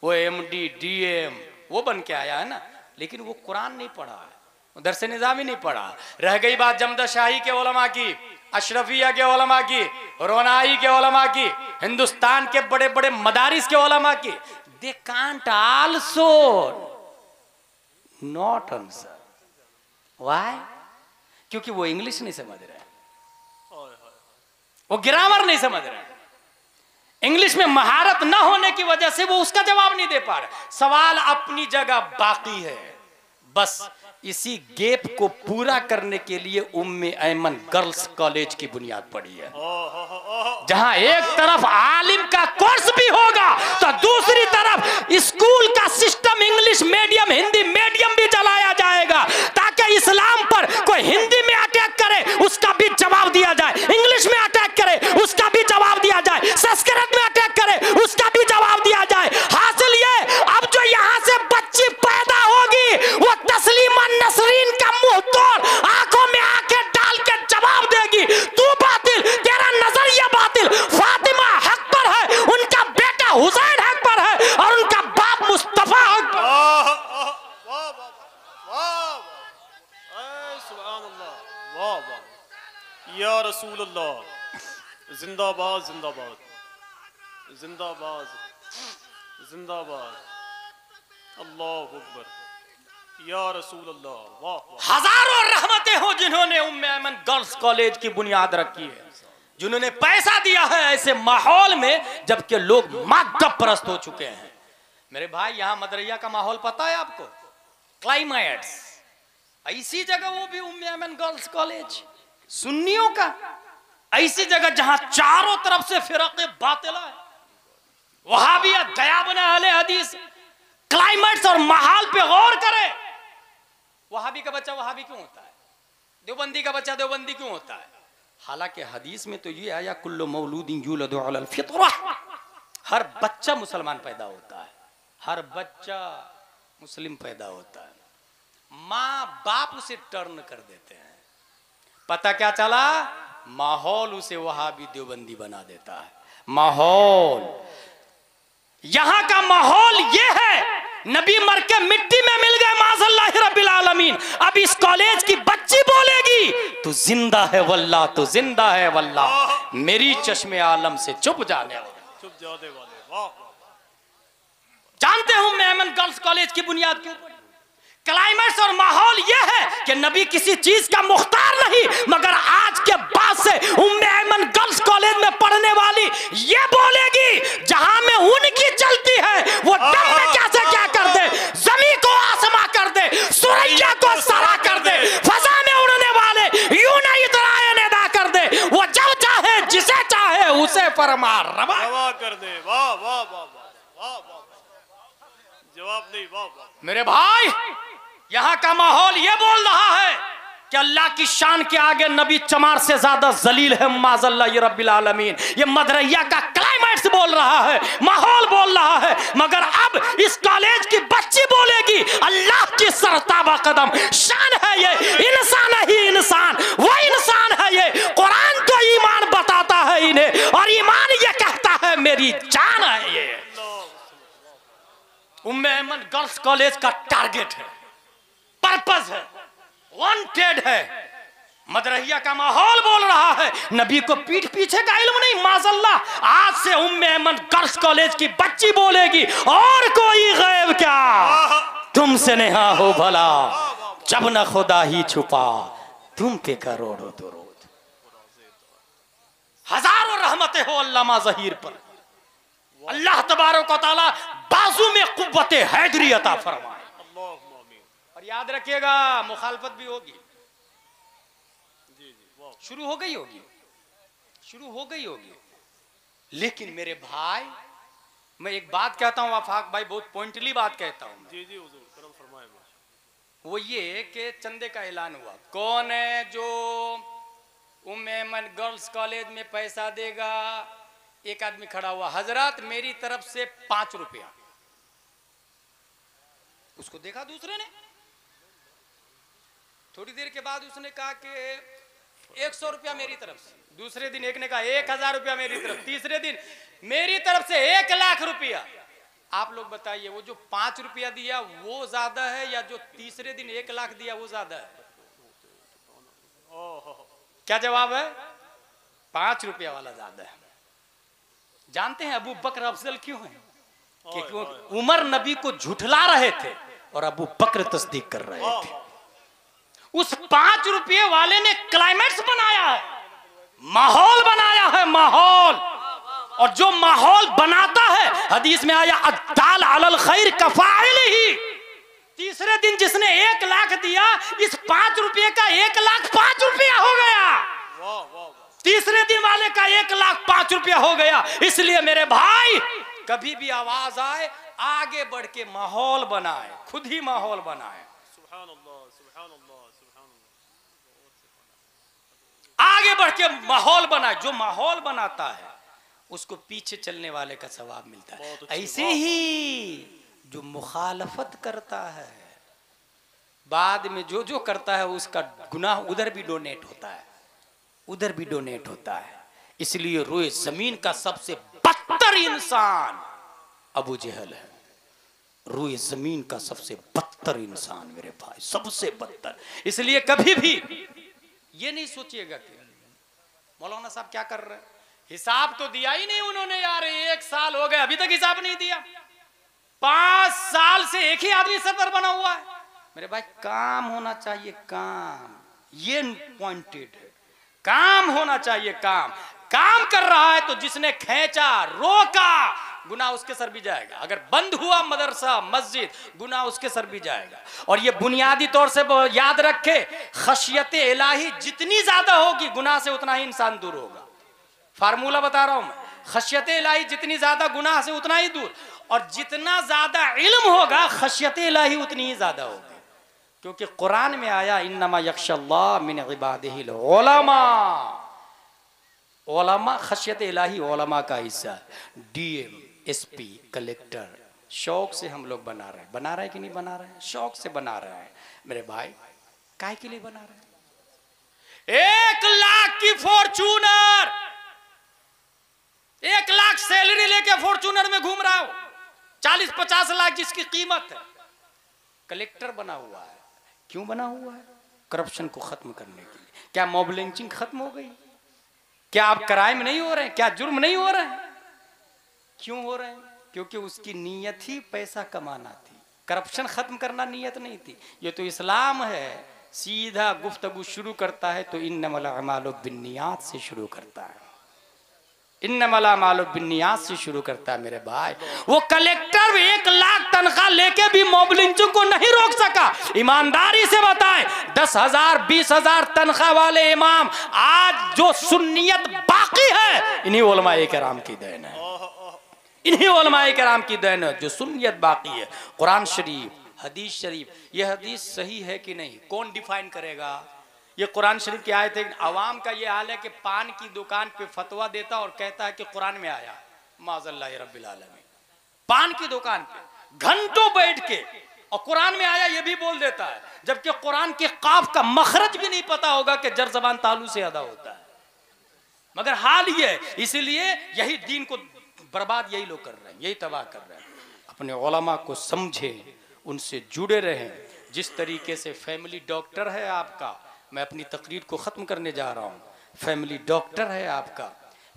वो MD, DM वो बन के आया है ना, लेकिन वो कुरान नहीं पढ़ा है, दरस निज़ामी नहीं पढ़ा। रह गई बात जमदा शाही के उलमा की, अशरफिया के उलमा की, रोनाई के उलमा की, हिंदुस्तान के बड़े बड़े मदारिस के उलमा की। They can't also not answer. Why? क्योंकि वो इंग्लिश नहीं समझ रहे, वो ग्रामर नहीं समझ रहे। इंग्लिश में महारत न होने की वजह से वो उसका जवाब नहीं दे पा रहे। सवाल अपनी जगह बाकी है, बस इसी गैप को पूरा करने के लिए उम्मे ऐमन गर्ल्स कॉलेज की बुनियाद पड़ी है, जहां एक तरफ आलिम का कोर्स भी होगा तो दूसरी तरफ स्कूल का system English medium Hindi medium भी चलाया जाएगा, ताकि इस्लाम पर कोई हिंदी में अटैक करे उसका भी जवाब दिया जाए, इंग्लिश में अटैक करे उसका भी जवाब दिया जाए, संस्कृत में अटैक करे उसका भी जवाब दिया जाए। हासिल ये, अब जो यहां से बच्ची पैदा होगी वो तस्लीमा नसरीन का मुंह तोड़ आंखों में आंखें डाल के जवाब देगी, तू बातिल, तेरा नजरिया बातिल, फातिमा हक पर है, उनका बेटा हुसैन हक पर है और उनका बाप मुस्तफा हक पर। या रसूल अल्लाह, जिंदाबाद जिंदाबाद जिंदाबाद जिंदाबाद, अल्लाह अकबर, या रसूल अल्लाह, वाह। हजारों रहमतें हो जिन्होंने उम्मे ऐमन गर्ल्स कॉलेज की बुनियाद रखी है, जिन्होंने पैसा दिया है ऐसे माहौल में जबकि लोग मादक परस्त हो चुके हैं। मेरे भाई यहाँ मदरैया का माहौल पता है आपको, क्लाइमेट्स ऐसी जगह, वो भी उम्मे ऐमन गर्ल्स कॉलेज सुन्नियों का, ऐसी जगह जहां चारों तरफ से फिरक़े बातिला है, वहां भी दया बना अहले हदीस, क्लाइमेट्स और माहौल पे गौर करे। वहाबी का बच्चा वहाबी क्यों होता है, देवबंदी का बच्चा देवबंदी क्यों होता है? हालांकि हदीस में तो ये आया कुल्लु मौलूदिन यूलदु अलल फितरा, हर बच्चा मुसलमान पैदा होता है, हर बच्चा मुस्लिम पैदा होता है, माँ बाप उसे टर्न कर देते हैं, पता क्या चला, माहौल उसे वहाबी देवबंदी बना देता है। माहौल, यहां का माहौल ये है, नबी मर के मिट्टी में मिल गए माज़अल्लाह रब्बिल आलमीन, अब इस कॉलेज की बच्ची बोलेगी तू जिंदा है वल्लाह, तू जिंदा है वल्लाह, मेरी चश्मे आलम से चुप जाने वाले, चुप जाने वाले, वाह। जानते हूं मैं ऐमन गर्ल्स कॉलेज की बुनियाद क्यों पड़ी? क्लाइमेट्स और माहौल यह है कि नबी किसी चीज का मुख्तार नहीं, मगर आज के बाद से उम्मे ऐमन गर्ल्स कॉलेज में पढ़ने वाली ये बोलेगी जहां में उनकी चलती है वो दम में कैसे क्या कर दे, जमीन को आसमां कर दे, सुरैया को सरा कर दे, फजा में उड़ने वाले यूं नहीं इतराए नेदा कर दे, वो जब चाहे जिसे चाहे उसे फरमा रवा कर दे, वाह वाह वाह वाह वाह, जवाब नहीं, वाह वाह। मेरे भाई यहां का माहौल यह बोल रहा है कि अल्लाह की शान के आगे नबी चमार से ज्यादा जलील है माज़अल्लाह रब्बिल आलमीन। ये मदरैया का क्लाइमेट्स बोल रहा है, माहौल बोल रहा है, मगर अब इस कॉलेज की बच्ची बोलेगी अल्लाह की सरताबा कदम शान है ये, इंसान ही इंसान, वो इंसान है ये, कुरान तो ईमान बताता है इन्हें और ईमान ये कहता है मेरी जान है ये। उम्मे ऐमन गर्ल्स कॉलेज का टारगेट है, पर्पस है, वांटेड है। मदरहिया का माहौल बोल रहा है, नबी को पीठ पीछे का इल्म नहीं, माज़अल्लाह आज से उम्मे ऐमन गर्ल्स कॉलेज की बच्ची बोलेगी और कोई गैब क्या तुमसे नेहा हो भला, जब न खुदा ही छुपा तुम पे करोड़ों दुरूद। हजारों रहमतें हो अल्लामा ज़हीर पर, अल्लाह तबारक व तआला बाजू में कुव्वत हैदरी अता फरमाए। और याद रखिएगा मुखालफत भी होगी, शुरू हो गई होगी, शुरू हो गई होगी, लेकिन मेरे भाई मैं एक बात कहता हूं, आफाक भाई बहुत पॉइंटली बात कहता हूं, जी जी हुजूर करम फरमाए। वो ये कि चंदे का ऐलान हुआ, कौन है जो उम्मे ऐमन गर्ल्स कॉलेज में पैसा देगा? एक आदमी खड़ा हुआ, हजरत मेरी तरफ से 5 रुपया। उसको देखा दूसरे ने, थोड़ी देर के बाद उसने कहा कि 100 रुपया मेरी तरफ से, दूसरे दिन एक ने कहा 1000 रुपया मेरी तरफ, तीसरे दिन मेरी तरफ से 1 लाख रुपया। आप लोग बताइए वो जो 5 रुपया दिया वो ज्यादा है या जो तीसरे दिन 1 लाख दिया वो ज्यादा है? क्या जवाब है? 5 रुपया वाला ज्यादा है। जानते हैं अबू बकर अफजल क्यों है? कि उमर नबी को झुठला रहे थे और अबू बकर तस्दीक कर रहे थे। उस 5 रुपये वाले ने क्लाइमेट्स बनाया है, माहौल बनाया है, माहौल। और जो माहौल बनाता है, हदीस में आया अद्दाल अलल खैर कफाइलिही, तीसरे दिन जिसने 1 लाख दिया, इस 5 रुपये का 1,05,000 रुपया हो गया। तीसरे दिन वाले का 1,05,000 रुपया हो गया। इसलिए मेरे भाई, कभी भी आवाज आए, आगे बढ़ के माहौल बनाए, खुद ही माहौल बनाए। सुभान अल्लाह, सुभान अल्लाह, सुभान अल्लाह। आगे बढ़ के माहौल बनाए। जो माहौल बनाता है उसको पीछे चलने वाले का सवाब मिलता है। ऐसे ही जो मुखालफत करता है, बाद में जो जो करता है उसका गुनाह उधर भी डोनेट होता है, उधर भी डोनेट होता है। इसलिए रोए जमीन का सबसे बदतर इंसान अबू जहल है। रोए जमीन का सबसे बदतर इंसान मेरे भाई, सबसे बदतर। इसलिए कभी भी ये नहीं सोचिएगा कि मौलाना साहब क्या कर रहे हैं, हिसाब तो दिया ही नहीं उन्होंने यार, 1 साल हो गए अभी तक हिसाब नहीं दिया। 5 साल से एक ही आदमी सदर बना हुआ है। मेरे भाई काम होना चाहिए, काम, ये पॉइंटेड है, काम होना चाहिए। काम कर रहा है तो जिसने खींचा, रोका, गुनाह उसके सर भी जाएगा। अगर बंद हुआ मदरसा मस्जिद, गुनाह उसके सर भी जाएगा। और ये बुनियादी तौर से याद रखे, खशियत इलाही जितनी ज्यादा होगी गुनाह से उतना ही इंसान दूर होगा। फार्मूला बता रहा हूं मैं, खशियत इलाही जितनी ज्यादा गुनाह से उतना ही दूर, और जितना ज्यादा इल्म होगा खशियत इलाही उतनी ही ज्यादा होगी। क्योंकि कुरान में आया इन्नमा यख्शल्लाह मिन इबादिहिल उलमा। उलमा, खशियत इलाही उलमा का हिस्सा है। डीएम, एसपी, कलेक्टर, शौक से हम लोग बना रहे हैं कि नहीं बना रहे हैं? शौक से बना रहे हैं मेरे भाई। काहे के लिए बना रहे हैं? 1 लाख की फॉर्च्यूनर, 1 लाख सैलरी लेके फॉर्च्यूनर में घूम रहा हो, 40-50 लाख जिसकी कीमत है, कलेक्टर बना हुआ है। क्यों बना हुआ है? करप्शन को खत्म करने के लिए। क्या मॉब लिंचिंग खत्म हो गई? क्या अब क्राइम नहीं हो रहे हैं? क्या जुर्म नहीं हो रहे हैं? क्यों हो रहे हैं? क्योंकि उसकी नीयत ही पैसा कमाना थी, करप्शन खत्म करना नीयत नहीं थी। ये तो इस्लाम है, सीधा गुफ्तगू शुरू करता है तो इन्नमल अमालु बिन्नियात से शुरू करता है, इन्नमल अमालु बिन्नियात से शुरू करता है मेरे भाई। वो कलेक्टर 1 लाख तनख्वाह लेके भी मॉब लिंचिंग को नहीं रोक सका। ईमानदारी से बताएं, 10,000 20,000 तनख्वाह वाले इमाम आज जो सुन्नियत बाकी है, इन्हीं उलमाए किराम की देन है, इन्हीं उलमाए किराम की देन है जो सुन्नियत बाकी है। कुरान शरीफ, हदीस शरीफ, ये हदीस सही है कि नहीं कौन डिफाइन करेगा? ये कुरान शरीफ की आयत है। अवाम का ये हाल है कि पान की दुकान पे फतवा देता और कहता है कि कुरान में आया, माज़ल्लाह रब्बिल आलमीन। पान की दुकान पे घंटों बैठ के और कुरान में आया ये भी बोल देता है, जबकि कुरान के काफ का मखरज भी नहीं पता होगा कि जर ज़बान तालू से अदा होता है। मगर हाल ये है, इसीलिए यही दीन को बर्बाद यही लोग कर रहे हैं, यही तबाह कर रहे हैं। अपने उलमा को समझे, उनसे जुड़े रहें। जिस तरीके से फैमिली डॉक्टर है आपका, मैं अपनी तकरीर को ख़त्म करने जा रहा हूँ, फैमिली डॉक्टर है आपका,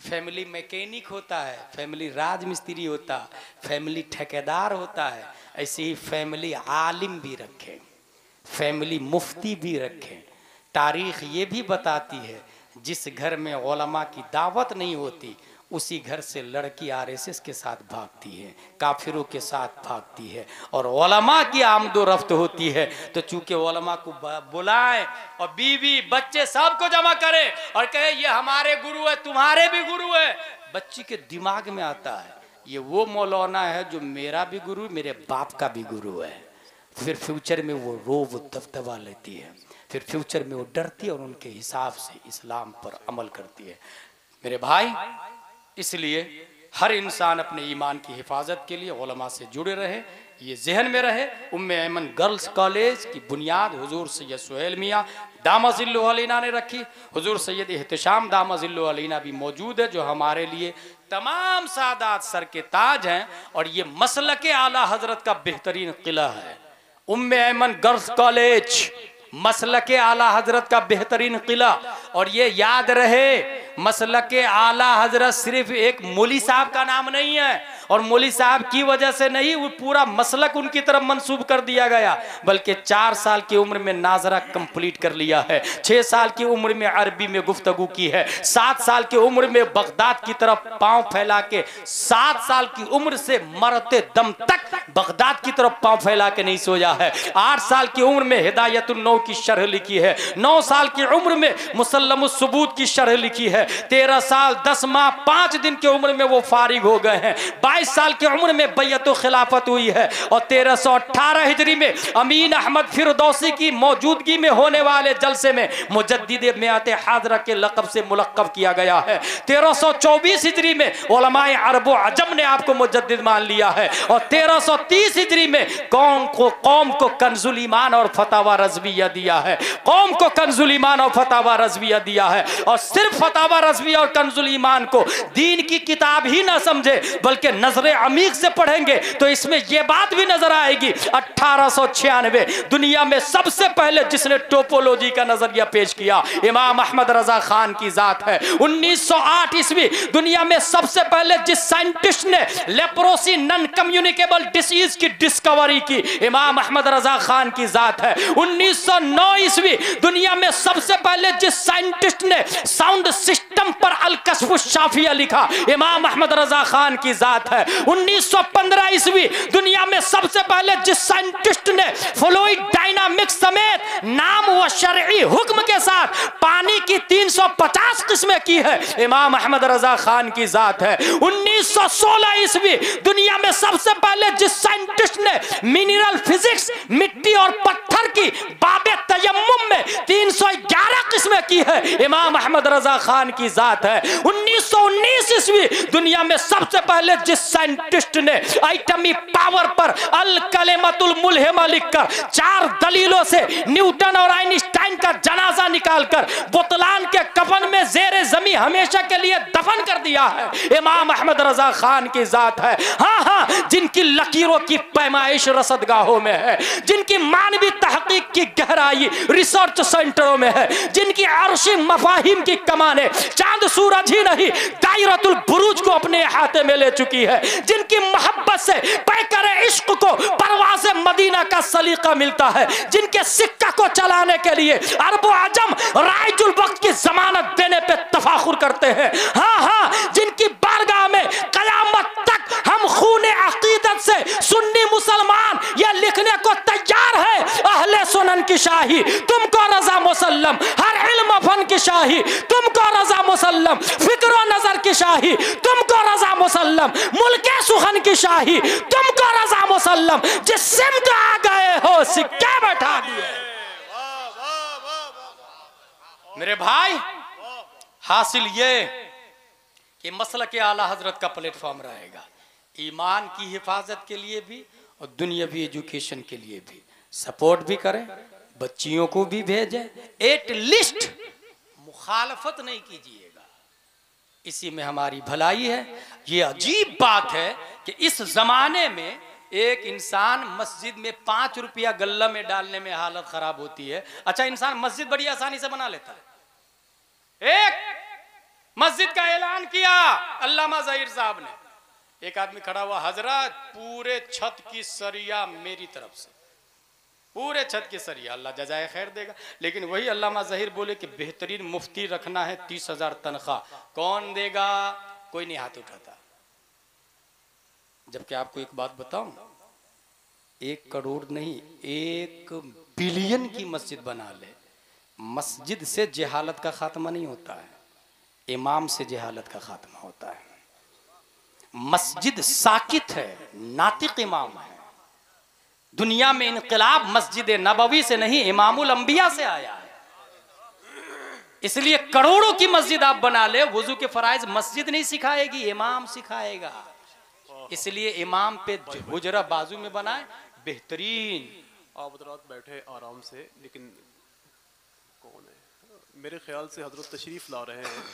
फैमिली मैकेनिक होता है, फैमिली राजमिस्त्री होता है, फैमिली ठेकेदार होता है, ऐसे ही फैमिली आलिम भी रखें, फैमिली मुफ्ती भी रखें। तारीख़ ये भी बताती है जिस घर में उलमा की दावत नहीं होती उसी घर से लड़की आरएसएस के साथ भागती है, काफिरों के साथ भागती है। और उलमा की आमदो रफ्त होती है तो चूंकि उलमा को बुलाएं और बीवी बच्चे सबको जमा करे और कहे ये हमारे गुरु है, तुम्हारे भी गुरु है, बच्ची के दिमाग में आता है ये वो मौलाना है जो मेरा भी गुरु, मेरे बाप का भी गुरु है। फिर फ्यूचर में वो रोब दबदबा लेती है, फिर फ्यूचर में वो डरती है और उनके हिसाब से इस्लाम पर अमल करती है। मेरे भाई, इसलिए हर इंसान अपने ईमान की हिफाजत के लिए उलमा से जुड़े रहे, ये जहन में रहे। उम्मे ऐमन गर्ल्स कॉलेज की बुनियाद हुजूर सैयद सुहेल मियाँ दामजिल्लु अलैना ने रखी। हुजूर सैयद इहतिशाम दामजिल्लु अलैना भी मौजूद है जो हमारे लिए तमाम सादात सर के ताज हैं और ये मसलक आला हजरत का बेहतरीन किला है। उम्मे ऐमन गर्ल्स कॉलेज मसलक आला हजरत का बेहतरीन किला। और ये याद रहे, मसलक आला हजरत सिर्फ एक मौली साहब का नाम नहीं है, और मौली साहब की वजह से नहीं, वो पूरा मसलक उनकी तरफ मंसूब कर दिया गया, बल्कि 4 साल की उम्र में नाजरा कंप्लीट कर लिया है, 6 साल की उम्र में अरबी में गुफ्तगू की है, 7 साल की उम्र में बगदाद की तरफ पांव फैला के, 7 साल की उम्र से मरते दम तक बगदाद की तरफ पांव फैला के नहीं सोया है, 8 साल की उम्र में हिदायतुन नौ की शरह लिखी है, 9 साल की उम्र में मुसल्लमुस सुबूत की शरह लिखी है, 13 साल 10 माह 5 दिन की उम्र में वो फारिग हो गए हैं, 22 साल की उम्र में बैयतुल खिलाफत हुई है, और 1318 हिजरी में अमीन अहमद फिरदौसी की मौजूदगी में होने वाले जलसे में मुजद्दिद मियात हाजरा के लक़ब से मुलक़्क़ब किया गया है। 1324 हिजरी में उलमाए अरब व अजम ने आपको मुजद्दिद मान लिया है, और 1330 हिजरी में कौम को कंजुल ईमान और फतावा रज़विया दिया है, कौम को कंजुल ईमान और फतावा रज़विया दिया है। और सिर्फ फतावा रज़विया और कंजुल ईमान को दीन की किताब ही ना समझे, बल्कि नजर अमीक से पढ़ेंगे तो इसमें यह बात भी नजर आएगी, 1896 दुनिया में सबसे पहले जिसने टोपोलॉजी का नजरिया पेश किया इमाम अहमद रजा खान की जात है। 1908 ईस्वी दुनिया में सबसे पहले जिस साइंटिस्ट ने लेप्रोसी नॉन कम्युनिकेबल डिसीज की डिस्कवरी की इमाम अहमद रजा खान की जात है। 1909 ईस्वी दुनिया में सबसे पहले जिस साइंटिस्ट ने साउंड सिस्टम पर अल-कश्फ शाफिया लिखा इमाम अहमद रजा खान की जात है। 1915 ईस्वी दुनिया में सबसे पहले जिस साइंटिस्ट ने फ्लूइड डायनामिक्स समेत नाम व शरई हुक्म के साथ पानी की 350 किस्में की है इमाम अहमद रजा खान की जात है। 1916 ईस्वी दुनिया में सबसे पहले जिस साइंटिस्ट ने मिनरल फिजिक्स मिट्टी और पत्थर की बाबे तयम्मुम में 311 किस्में की है इमाम अहमद रजा खान की जात है। 1919 ईस्वी दुनिया में सबसे पहले जिस साइंटिस्ट ने एटमी पावर पर अल कलेमतुल मुल्हिमा लिखकर 4 दलीलों से न्यूटन और आइंस्टाइन का जनाजा निकालकर बुतलान के कफन में ज़ेरे ज़मीं हमेशा के लिए दफन कर दिया है इमाम अहमद रजा खान की जात है। हाँ हाँ, जिनकी लकीरों की पैमाइश रसदगाहों में है, जिनकी मानवी तहकीक की गहराई रिसर्च सेंटरों में है, जिनकी अर्शी मफाहिम की कमाने चांद सूरज ही नहीं दायरतुल बुरूज को अपने हाथे में ले चुकी है, जिनकी मोहब्बत से पैकर इश्क को परवाज़ मदीना का सलीका मिलता है, जिनके सिक्का को चलाने के लिए अरब आजम राइजुल वक्त की जमानत देने पे तफाखुर करते हैं। हाँ हाँ, जिनकी बारगाह में कयामत तक हम खूने अकीदत से सुन्नी मुसलमान यह लिखने को तैयार है, अहले सुनन की शाही तुमको रजा मुसल्लम, हर इल्म फन की शाही तुमको रजा मुसल्लम, फिक्र नजर की शाही तुमको रजा मुसल्लम, मुल्के सुखन की शाही तुमको रजा मुसल्लम, जिस सिमत आ गए हो सिक्के बैठा दिए। मेरे भाई, हासिल ये कि मसला के आला हजरत का प्लेटफॉर्म रहेगा, ईमान की हिफाजत के लिए भी और दुनियावी एजुकेशन के लिए भी। सपोर्ट भी करें, बच्चियों को भी भेजें, एटलीस्ट मुखालफत नहीं कीजिएगा, इसी में हमारी भलाई है। ये अजीब बात है कि इस जमाने में एक इंसान मस्जिद में 5 रुपया गल्ला में डालने में हालत खराब होती है। अच्छा, इंसान मस्जिद बड़ी आसानी से बना लेता है। एक मस्जिद का ऐलान किया अल्लामा ज़हीर साहब ने, एक आदमी खड़ा हुआ, हजरत पूरे छत की सरिया मेरी तरफ से, पूरे छत की सरिया, अल्लाह जजाए खैर देगा। लेकिन वही अल्लामा ज़हीर बोले कि बेहतरीन मुफ्ती रखना है, 30,000 तनख्वाह, कौन देगा? कोई नहीं हाथ उठाता। जबकि आपको एक बात बताऊं, 1 करोड़ नहीं 1 बिलियन की मस्जिद बना ले, मस्जिद से जहालत का खात्मा नहीं होता है, इमाम से जहालत का खात्मा होता है। मस्जिद साकित है, नातिक इमाम है। दुनिया में इनकलाब मस्जिद नबवी से नहीं, इमामुल अंबिया से आया है। इसलिए करोड़ों की मस्जिद आप बना ले, वुजू के फराइज मस्जिद नहीं सिखाएगी, इमाम सिखाएगा। इसलिए इमाम पे हुजरा बाजू में बनाए, बेहतरीन। आप हजरात बैठे आराम से, लेकिन कौन है? मेरे ख्याल से हजरत तशरीफ ला रहे हैं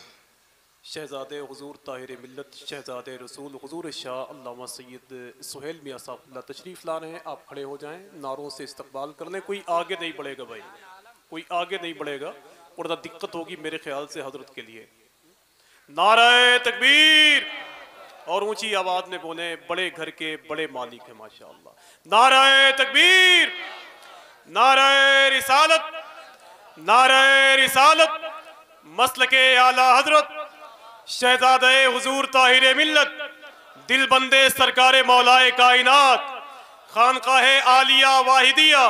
शहजादे हुजूर ताहिर मिल्लत, शहजादे रसूल हुजूर शाह अल्लामा सैयद सुहेल मियां साहब तशरीफ ला रहे हैं। आप खड़े हो जाएं, नारों से इस्तकबाल कर लें। कोई आगे नहीं बढ़ेगा भाई, कोई आगे नहीं बढ़ेगा, वरना दिक्कत होगी मेरे ख्याल से हजरत के लिए। नारे तकबीर, और ऊंची आवाज में बोले, बड़े घर के बड़े मालिक हैं माशाअल्लाह। नाराए तकबीर, नाराए रिसालत, नाराए रिसालत। मसलके आला हजरत शहजादे हुजूर ताहिर मिल्लत, दिल बंदे सरकारे मौलाए कायनात, खानकाहे आलिया वाहिदिया,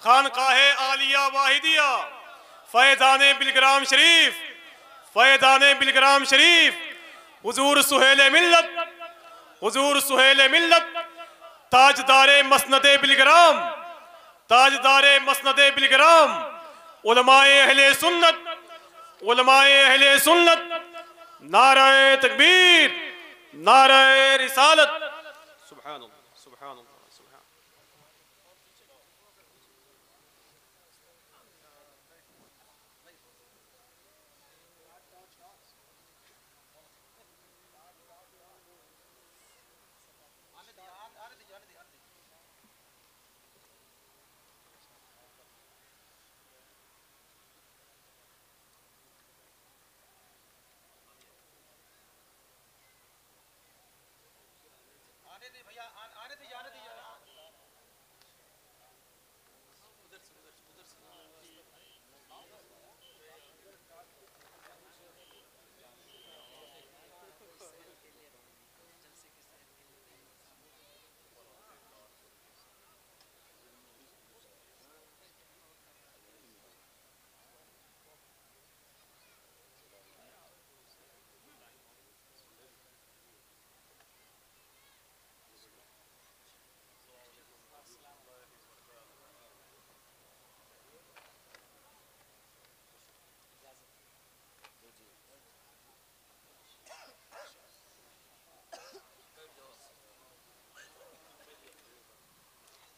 खानकाहे आलिया वाहिदिया, फैजाने बिलग्राम शरीफ, फैजाने बिलग्राम शरीफ, हुजूर सुहेल मिल्लत, हुजूर सुहेल मिल्लत, ताजदारे मसनदे बिलग्राम, ताजदारे मसनदे बिलग्राम, उलमाए अहले सुन्नत, उलमाए अहले सुन्नत। नाराए तकबीर, नाराए रिसालत। सुभान अल्लाह, सुभान अल्लाह, सुभान।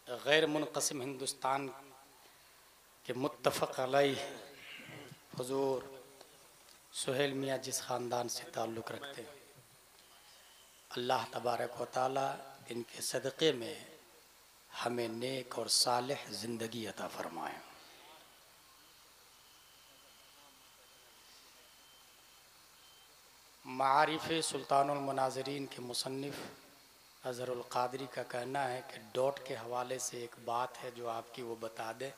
गैर मुनक़सिम हिंदुस्तान के मुत्तफ़क़ अलैह हुज़ूर सुहेल मियाँ जिस ख़ानदान से ताल्लुक़ रखते हैं, अल्लाह तबारक व तआला इनके सदक़े में हमें नेक और सालिह ज़िंदगी अता फ़रमाए। मारिफ़ सुल्तानुल मुनाज़िरीन के मुसन्निफ़ अज़हरुल क़ादरी का कहना है कि डॉट के हवाले से एक बात है जो आपकी वो बता दें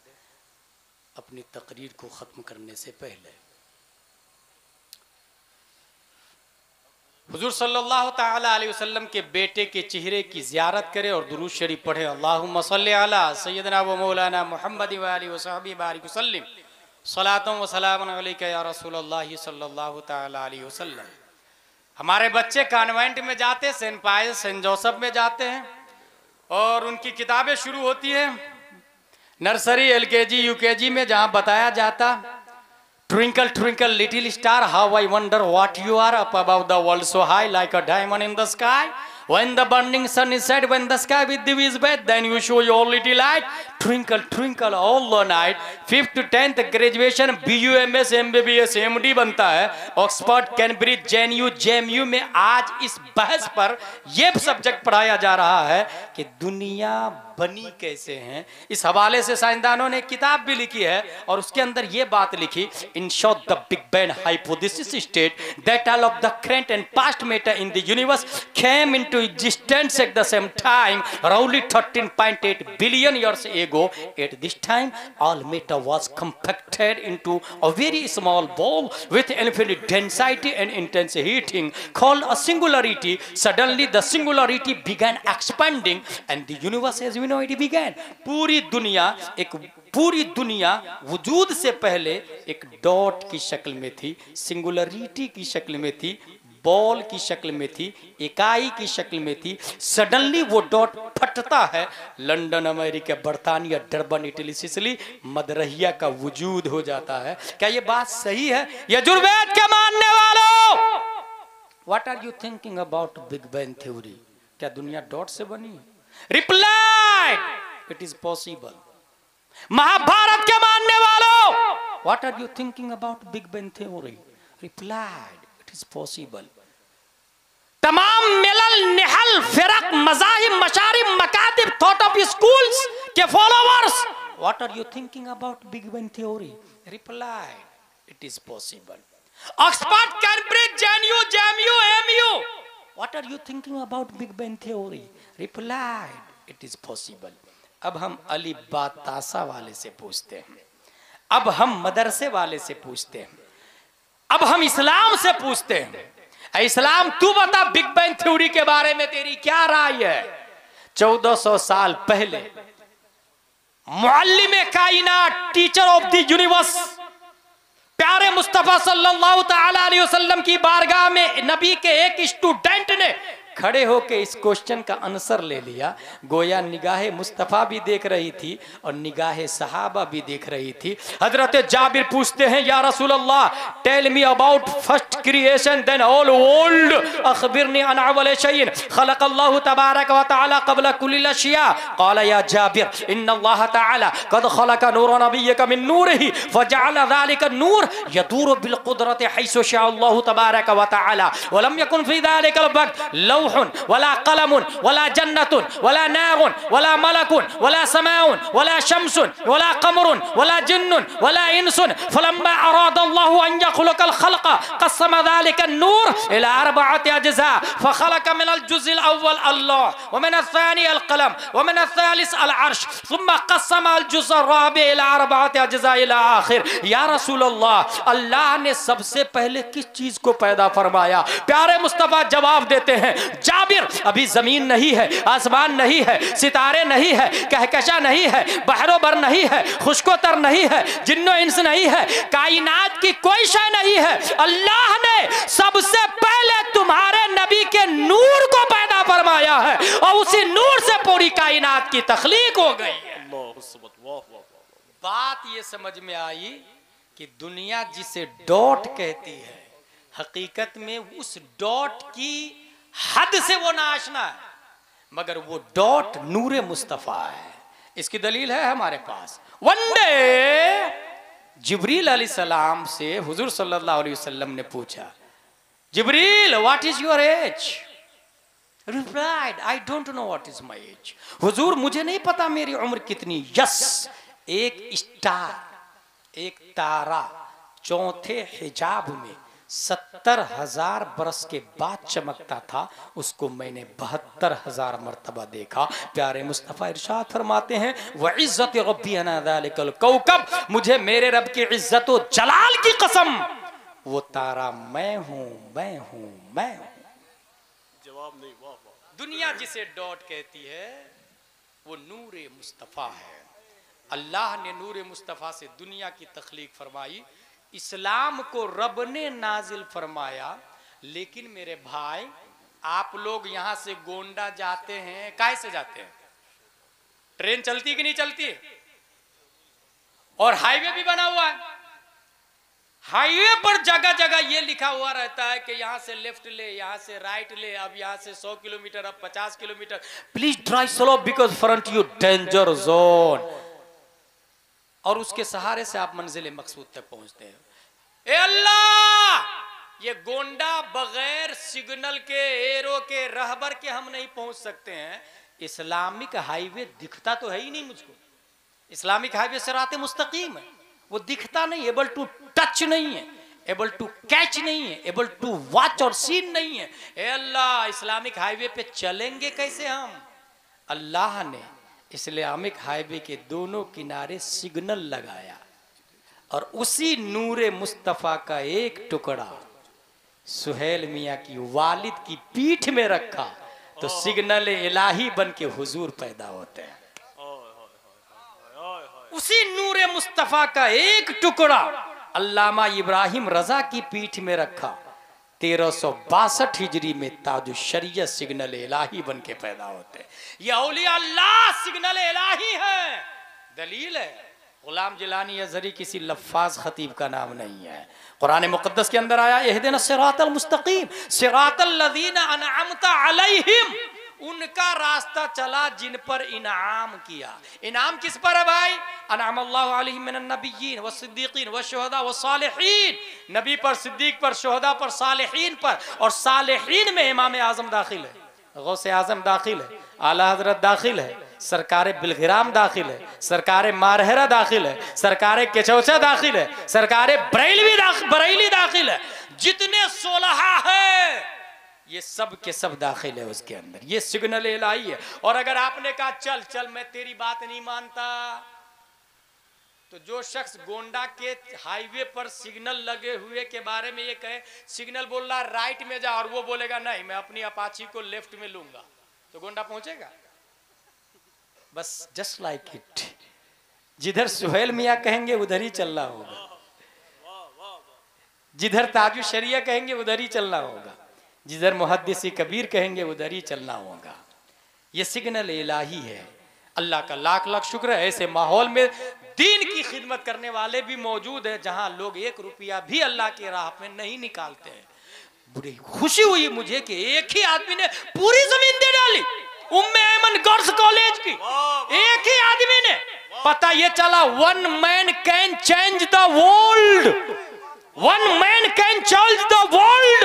अपनी तकरीर को ख़त्म करने से पहले। हुज़ूर सल्लल्लाहु तआला अलैहि वसल्लम के बेटे के चेहरे की ज़ियारत करें और दुरूद शरीफ पढ़े। अल्लाहुम्मा सल्लि अला सय्यदना व मौलाना मुहम्मद व आलिहि व सहबिहि बारिक वसल्लिम सलातुन व सलामुन अलैका या रसूलल्लाह सल्लल्लाहु तआला अलैहि वसल्लम। हमारे बच्चे कॉन्वेंट में जाते, सेंट पायस सेंट जोसेफ में जाते हैं और उनकी किताबें शुरू होती हैं नर्सरी एलकेजी यूकेजी में, जहाँ बताया जाता twinkle twinkle little star how I wonder what you are up above the world so high like a diamond in the sky when the burning sun is set when the sky with thee is bed then you show your little light twinkle twinkle all the night। 5th to 10th graduation BUMS MBBS MD बनता है Oxford Cambridge JNU JMU में। आज इस बहस पर यह subject पढ़ाया जा रहा है कि दुनिया बनी कैसे हैं। इस हवाले से साइंसदानों ने किताब भी लिखी है और उसके अंदर यह बात लिखी, in short the big bang hypothesis state that all of the current and past matter in the universe came into existence at the same time roughly 13.8 billion years ago। At this time all matter was compacted into a very small ball with infinite density and intense heating called a singularity। Suddenly the singularity began expanding and the universe as we know it began। पूरी दुनिया वजूद से पहले एक dot की शक्ल में थी, सिंगुलरिटी की शक्ल में थी, बॉल की शक्ल में थी, इकाई की शक्ल में थी। सडनली वो डॉट फटता है, लंदन अमेरिका बर्तानिया डरबन इटली सिसिली मदरहिया का वजूद हो जाता है। क्या ये बात सही है? यजुर्वेद के मानने वालों, what are you thinking about big bang theory? क्या दुनिया डॉट से बनी है? Reply, it is possible. Mahabharata के मानने वालों, what are you thinking about big bang theory? Reply, is possible। तमाम मिलल निहल फिरक मज़ाहिब मशारिब मकातिब थॉट ऑफ स्कूल्स के followers, what are you thinking about big bang theory? Reply, it is possible. Oxford Cambridge JNU JMU MU, What are you thinking about Big Bang Theory? Replied, it is possible. अब हम अली बातासा वाले से पूछते हैं, अब हम मदरसे वाले से पूछते हैं, अब हम इस्लाम से पूछते हैं। इस्लाम तू बता बिग बैंग थ्योरी के बारे में तेरी क्या राय है? 1400 साल पहले मुअल्लिम कायनात, टीचर ऑफ द यूनिवर्स, प्यारे मुस्तफा सल्लल्लाहु तआला अलैहि वसल्लम की बारगाह में नबी के एक स्टूडेंट ने खड़े होके इस क्वेश्चन का आंसर ले लिया। गोया निगाहे मुस्तफा भी देख रही थी और निगाहे सहाबा भी देख रही थी। हजरत जाबिर पूछते हैं, या रसूल अल्लाह, tell me about first creation then all world, अखबिरनी अन अव्वल शैइन खलक अल्लाह तबारक व तआला क़ब्ल कुल्ल अशिया। क़ाल या जाबिर इन्न अल्लाह तआला क़द खलक नूर नबिय्यक मिन नूरिही फजअल ज़ालिका नूर यदूरु बिल क़ुदरति हैसु शाअ अल्लाह तबारक व तआला व लम यकुन फ़ी ज़ालिका वक़्त लौह वला कलमुन वला जन्नतुन वला नारुन वला मलकुन वला समाउन वला शम्सुन वला कमरुन वला जिन्नुन वला इंसुन फलम्मा अरादा अल्लाहु अन यखलुकल खल्क़ क़स्सम ज़ालिका नूर इला अर्बअति अज्ज़ा फखलक मिनल जुज़्इल अव्वल अल्लाह व मिनल सानी अल कलम व मिनल सालिस अल अर्श सुम्मा क़स्सम अल जुज़् अर्राबि इला अर्बअति अज्ज़ा इला आखिर। या रसूल अल्लाह, अल्लाह ने सबसे पहले किस चीज को पैदा फरमाया? प्यारे मुस्तफा जवाब देते हैं, जाबिर, अभी जमीन नहीं है, आसमान नहीं है, सितारे नहीं है, कहकशा नहीं है, बहरोबर नहीं है, खुशकोतर नहीं है, जिन्नो इंस नहीं है, कायनात की कोई शय नहीं है। अल्लाह ने सबसे पहले तुम्हारे नबी के नूर को पैदा फरमाया है और उसी नूर से पूरी कायनात की तख्लीक हो गई है। बात ये समझ में आई कि दुनिया जिसे डॉट कहती है, हकीकत में उस डॉट की हद से वो नाशना है, मगर वो डॉट नूरे मुस्तफा है। इसकी दलील है हमारे पास। वन डे जिब्रील अलैहिस्सलाम से हुजूर सल्लल्लाहु अलैहि वसल्लम ने पूछा, Jibril what is your age? Replied, I don't know what is my age. हुजूर, मुझे नहीं पता मेरी उम्र कितनी। यस, एक स्टार, एक तारा चौथे हिजाब में 70,000 बरस के बाद चमकता था, उसको मैंने 72,000 मर्तबा देखा। प्यारे मुस्तफा इरशाद फरमाते हैं, व इज्जत रब्बी अना ज़ालिकल कौकब, मुझे मेरे रब की इज्जत व जलाल की कसम, वो तारा मैं हूं, मैं हूं, मैं हूं। जवाब नहीं। वाह वाह। दुनिया जिसे डॉट कहती है वो नूरे मुस्तफा है। अल्लाह ने नूरे मुस्तफा से दुनिया की तख्लीक फरमाई। इस्लाम को रब ने नाजिल फरमाया। लेकिन मेरे भाई, आप लोग यहां से गोंडा जाते हैं, कैसे जाते हैं? ट्रेन चलती कि नहीं चलती है? और हाईवे भी बना हुआ है। हाईवे पर जगह जगह ये लिखा हुआ रहता है कि यहां से लेफ्ट ले, यहां से राइट ले, अब यहां से 100 किलोमीटर, अब 50 kilometre, please drive slow because front you danger zone. और उसके सहारे से आप मंजिल मकसूद तक पहुंचते हैं। ए अल्लाह, ये गोंडा बगैर सिग्नल के, एरो के, रहबर के हम नहीं पहुंच सकते हैं। इस्लामिक हाईवे दिखता तो है ही नहीं मुझको। इस्लामिक हाईवे सिराते मुस्तकीम है, वो दिखता नहीं, एबल टू टच नहीं है, एबल टू कैच नहीं है, एबल टू वॉच और सीन नहीं है। ए अल्लाह, इस्लामिक हाईवे पे चलेंगे कैसे हम? अल्लाह ने इस्लामिक हाईवे के दोनों किनारे सिग्नल लगाया और उसी नूरे मुस्तफा का एक टुकड़ा सुहेल मियाँ की वालिद की पीठ में रखा तो सिग्नल इलाही बन के हुजूर पैदा होते हैं। उसी नूरे मुस्तफा का एक टुकड़ा अल्लामा इब्राहिम रजा की पीठ में रखा, 1362 हिजरी में ताजु शरीयत सिग्नल इलाही बन के पैदा होते हैं। ये औलिया अल्लाह सिग्नल इलाही है। दलील है, गुलाम जिलानी अज़हरी किसी लफ्फाज खतीब का नाम नहीं है। कुरान मुक़द्दस के अंदर आया, इहदिना सिरातल मुस्तकीम सिरातल लज़ीना अनअमता अलैहिम, उनका रास्ता चला जिन पर इनाम किया। इनाम किस पर है भाई? अनअमल्लाहु अलैहिम मिनन नबिय्यीन व सिद्दीकीन व शुहदा व सालिहीन। नबी पर, सिद्दीक पर, शुहदा पर, सालिहीन पर। और सालिहीन में इमाम आज़म दाखिल है, गौसे आज़म दाखिल है, आला हजरत दाखिल है, सरकारे बिलगिराम दाखिल है, सरकारे मारहरा दाखिल है, सरकारे केचौचा दाखिल है, सरकारे बरेली दाखिल है। जितने 16 है ये सब के सब दाखिल है उसके अंदर, ये सिग्नल इलाही है। और अगर आपने कहा चल चल मैं तेरी बात नहीं मानता, तो जो शख्स गोंडा के हाईवे पर सिग्नल लगे हुए के बारे में ये कहे सिग्नल बोल रहा राइट में जा, और वो बोलेगा नहीं मैं अपनी अपाची को लेफ्ट में लूंगा, तो गोंडा पहुंचेगा? बस जस्ट लाइक इट, जिधर सुहेल मियाँ कहेंगे उधर ही चलना होगा, जिधर ताजु शरिया कहेंगे उधर ही चलना होगा, जिधर मुहद्दिसी कबीर कहेंगे उधर ही चलना होगा। ये सिग्नल इलाही है। अल्लाह का लाख लाख शुक्र है, ऐसे माहौल में दीन की खिदमत करने वाले भी मौजूद है जहां लोग 1 रुपया भी अल्लाह की राह में नहीं निकालते हैं। बड़ी खुशी हुई मुझे कि एक ही आदमी ने पूरी जमीन दे डाली, उम्मे ऐमन गर्ल्स कॉलेज की, एक ही आदमी ने। पता ये चला one man can change the world, one man can change the world.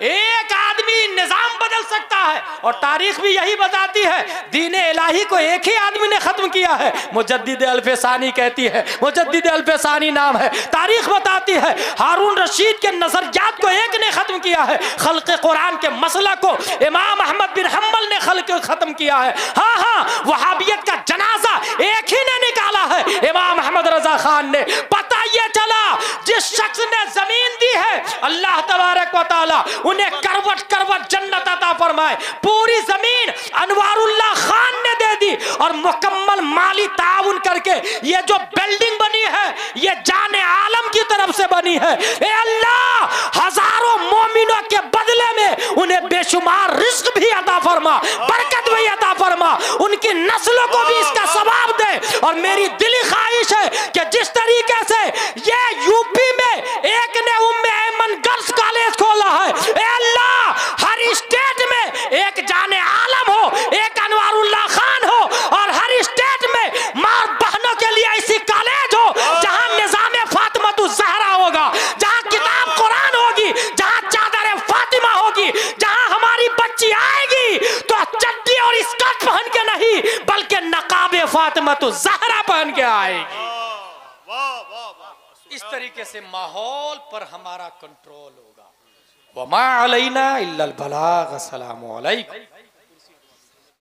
एक आदमी निजाम बदल सकता है, और तारीख भी यही बताती है दीन इलाही को एक ही आदमी ने खत्म किया है। मुजद्दिद अल्फसानी कहती है, मुजद्दिद अल्फसानी नाम है, तारीख बताती है हारून रशीद के नजरियात को एक ने खत्म किया है, खल्क़ कुरान के मसला को इमाम अहमद बिन हम्बल ने खत्म किया है। हाँ हाँ, वहाबियत का जनाजा एक ही ने निकाला है, इमाम अहमद रजा खान ने। पता ये चला जिस शख्स ने जमीन दी है अल्लाह तबारक व तआला उन्हें करवट करवट जन्नत अता फरमाए। पूरी जमीन अनवारुल्लाह खान ने दे दी, और मुकम्मल माली ताउन करके ये जो बिल्डिंग बनी है ये जाने आलम की तरफ से बनी है। ए अल्लाह, हजारों मोमिनों के बदले में उन्हें बेशुमार रिस्क भी अता फरमा, बरकत भी अता फरमा, उनकी नस्लों को भी इसका सवाब दे। और मेरी दिली ख्वाहिश है कि जिस तरीके से ये यूपी में एक ने उम्मे ऐमन गर्ल्स कॉलेज खोला है, ए अल्लाह हर स्टेट में एक जाने आलम हो, एक अनवारुल्लाह खान हो, और हर स्टेट में माँ बहनों के लिए ऐसी कॉलेज हो जहां निजाम फातिमा ज़हरा होगा, जहां किताब कुरान होगी, जहां चादर फातिमा होगी, जहां हमारी बच्ची आएगी तो चड्डी और स्कर्ट पहन के नहीं बल्कि नकाब फातिमा ज़हरा पहन के आएगी। इस तरीके से माहौल पर हमारा कंट्रोल होगा। वमा अलैना इल्लल बलाग। अस्सलामु अलैकुम।